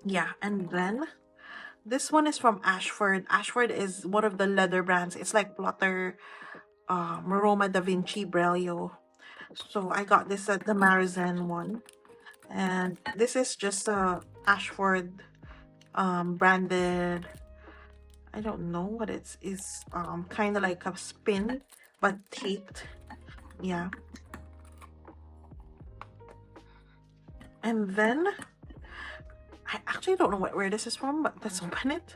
yeah, and then this one is from Ashford. Ashford is one of the leather brands. It's like Plotter, Roma Da Vinci, Braille. So I got this at the Marizen one. And this is just a Ashford branded, I don't know what it is, kind of like a spin but taped. Yeah. And then I actually don't know where this is from, but let's open it.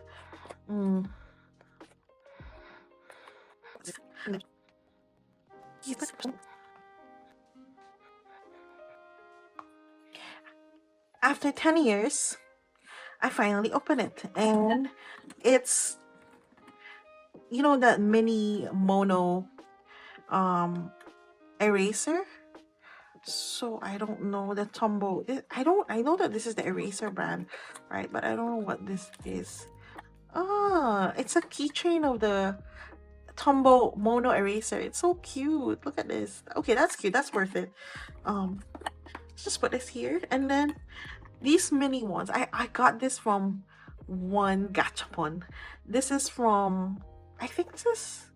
After 10 years, I finally opened it, and it's, you know, that mini mono eraser. So I don't know the Tombow. I know that this is the eraser brand, right? But I don't know what this is. Ah, it's a keychain of the Tombow mono eraser. It's so cute. Look at this. Okay, that's cute. That's worth it. Let's just put this here, and then these mini ones. I got this from one gachapon. This is from, I think this is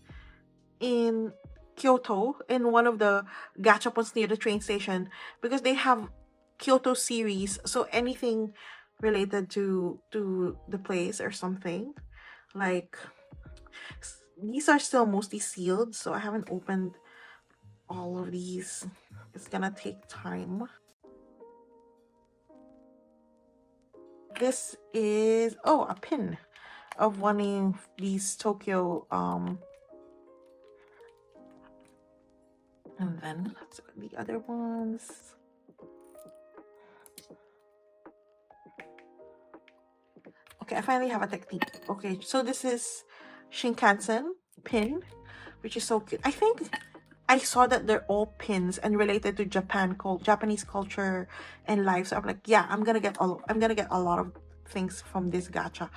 in Kyoto in one of the gachapons near the train station because they have Kyoto series. So anything related to the place or something, like these are still mostly sealed, so I haven't opened all of these. It's gonna take time. This is, oh, a pin of one of these Tokyo and then let's look at the other ones. Okay, I finally have a technique. Okay, so this is Shinkansen pin, which is so cute. I think I saw that they're all pins and related to Japanese culture and life. So I'm like, yeah, I'm gonna get a lot of things from this gacha.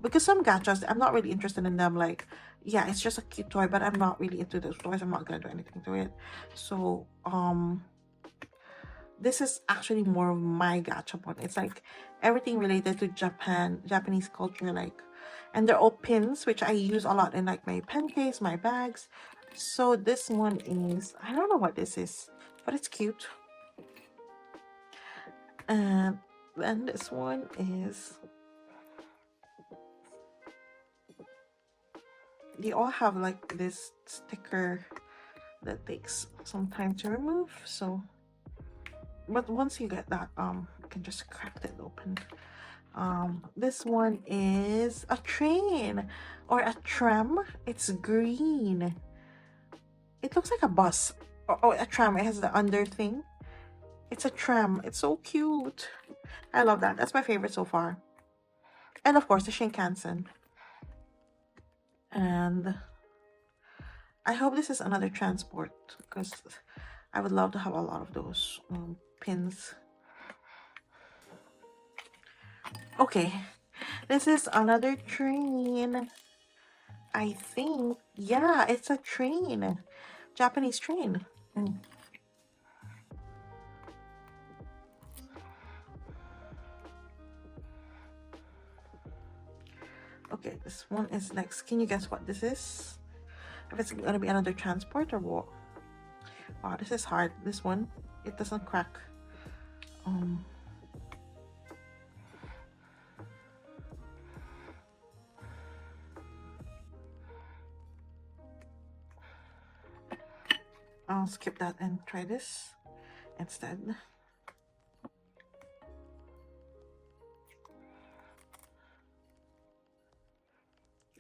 Because some gachas, I'm not really interested in them. Like, yeah, it's just a cute toy, but I'm not really into those toys. I'm not gonna do anything to it. So, this is actually more of my gachapon. It's like everything related to Japanese culture, like, and they're all pins, which I use a lot in like my pen case, my bags. So this one is, I don't know what this is, but it's cute. And then this one is, they all have like this sticker that takes some time to remove. So, but once you get that, you can just crack it open. This one is a train or a tram. It's green. It looks like a bus or a tram. It has the under thing. It's a tram. It's so cute. I love that. That's my favorite so far. And of course, the Shinkansen. And I hope this is another transport because I would love to have a lot of those pins. Okay, this is another train. I think, yeah, it's a train. Japanese train. Okay, this one is next. Can you guess what this is? If it's gonna be another transport or what? Wow, this is hard. This one, it doesn't crack. I'll skip that and try this instead.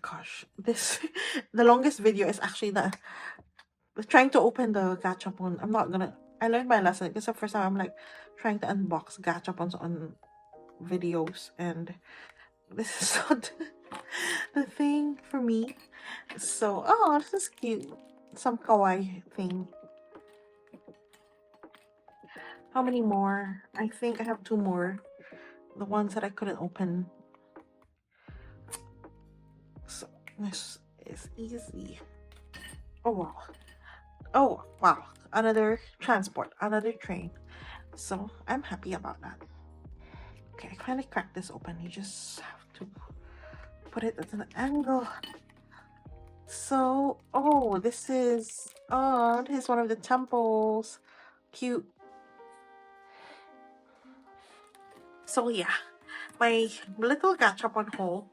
Gosh, this the longest video is actually the trying to open the gachapon. I'm not gonna. I learned my lesson because the first time I'm like trying to unbox gachapons on videos, and this is not the thing for me. So, oh, this is cute. Some kawaii thing. How many more? I think I have two more. The ones that I couldn't open. So this is easy. Oh wow. Oh wow. Another transport, another train. So I'm happy about that. Okay, I finally cracked this open. You just have to put it at an angle. So, oh, this is one of the temples. Cute. So yeah, my little gachapon haul,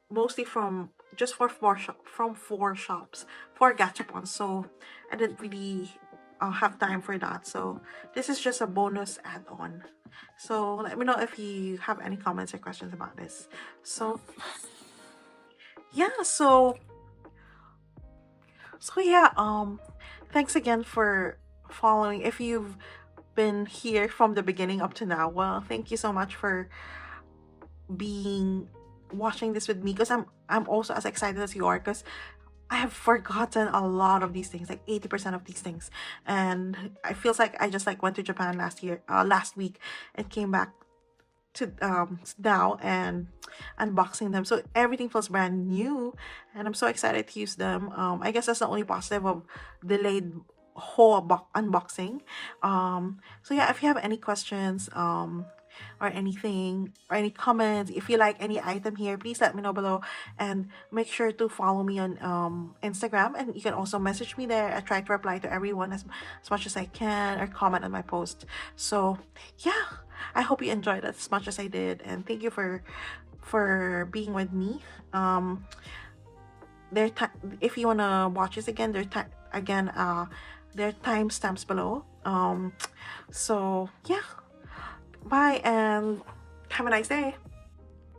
mostly from just for four shops, four gachapons. So I didn't really have time for that. So this is just a bonus add-on. So let me know if you have any comments or questions about this. So yeah, so yeah, thanks again for following. If you've been here from the beginning up to now, well, thank you so much for being watching this with me, because I'm also as excited as you are, because I have forgotten a lot of these things, like 80% of these things, and I feels like I just like went to Japan last week and came back to now and unboxing them, so everything feels brand new and I'm so excited to use them. I guess that's the only positive of delayed whole unboxing. So yeah, if you have any questions, or anything, or any comments. If you like any item here, please let me know below, and make sure to follow me on Instagram, and you can also message me there. I try to reply to everyone as much as I can, or comment on my post. So yeah, I hope you enjoyed it as much as I did, and thank you for being with me. If you wanna watch this again, there are timestamps below. So yeah, bye and have a nice day.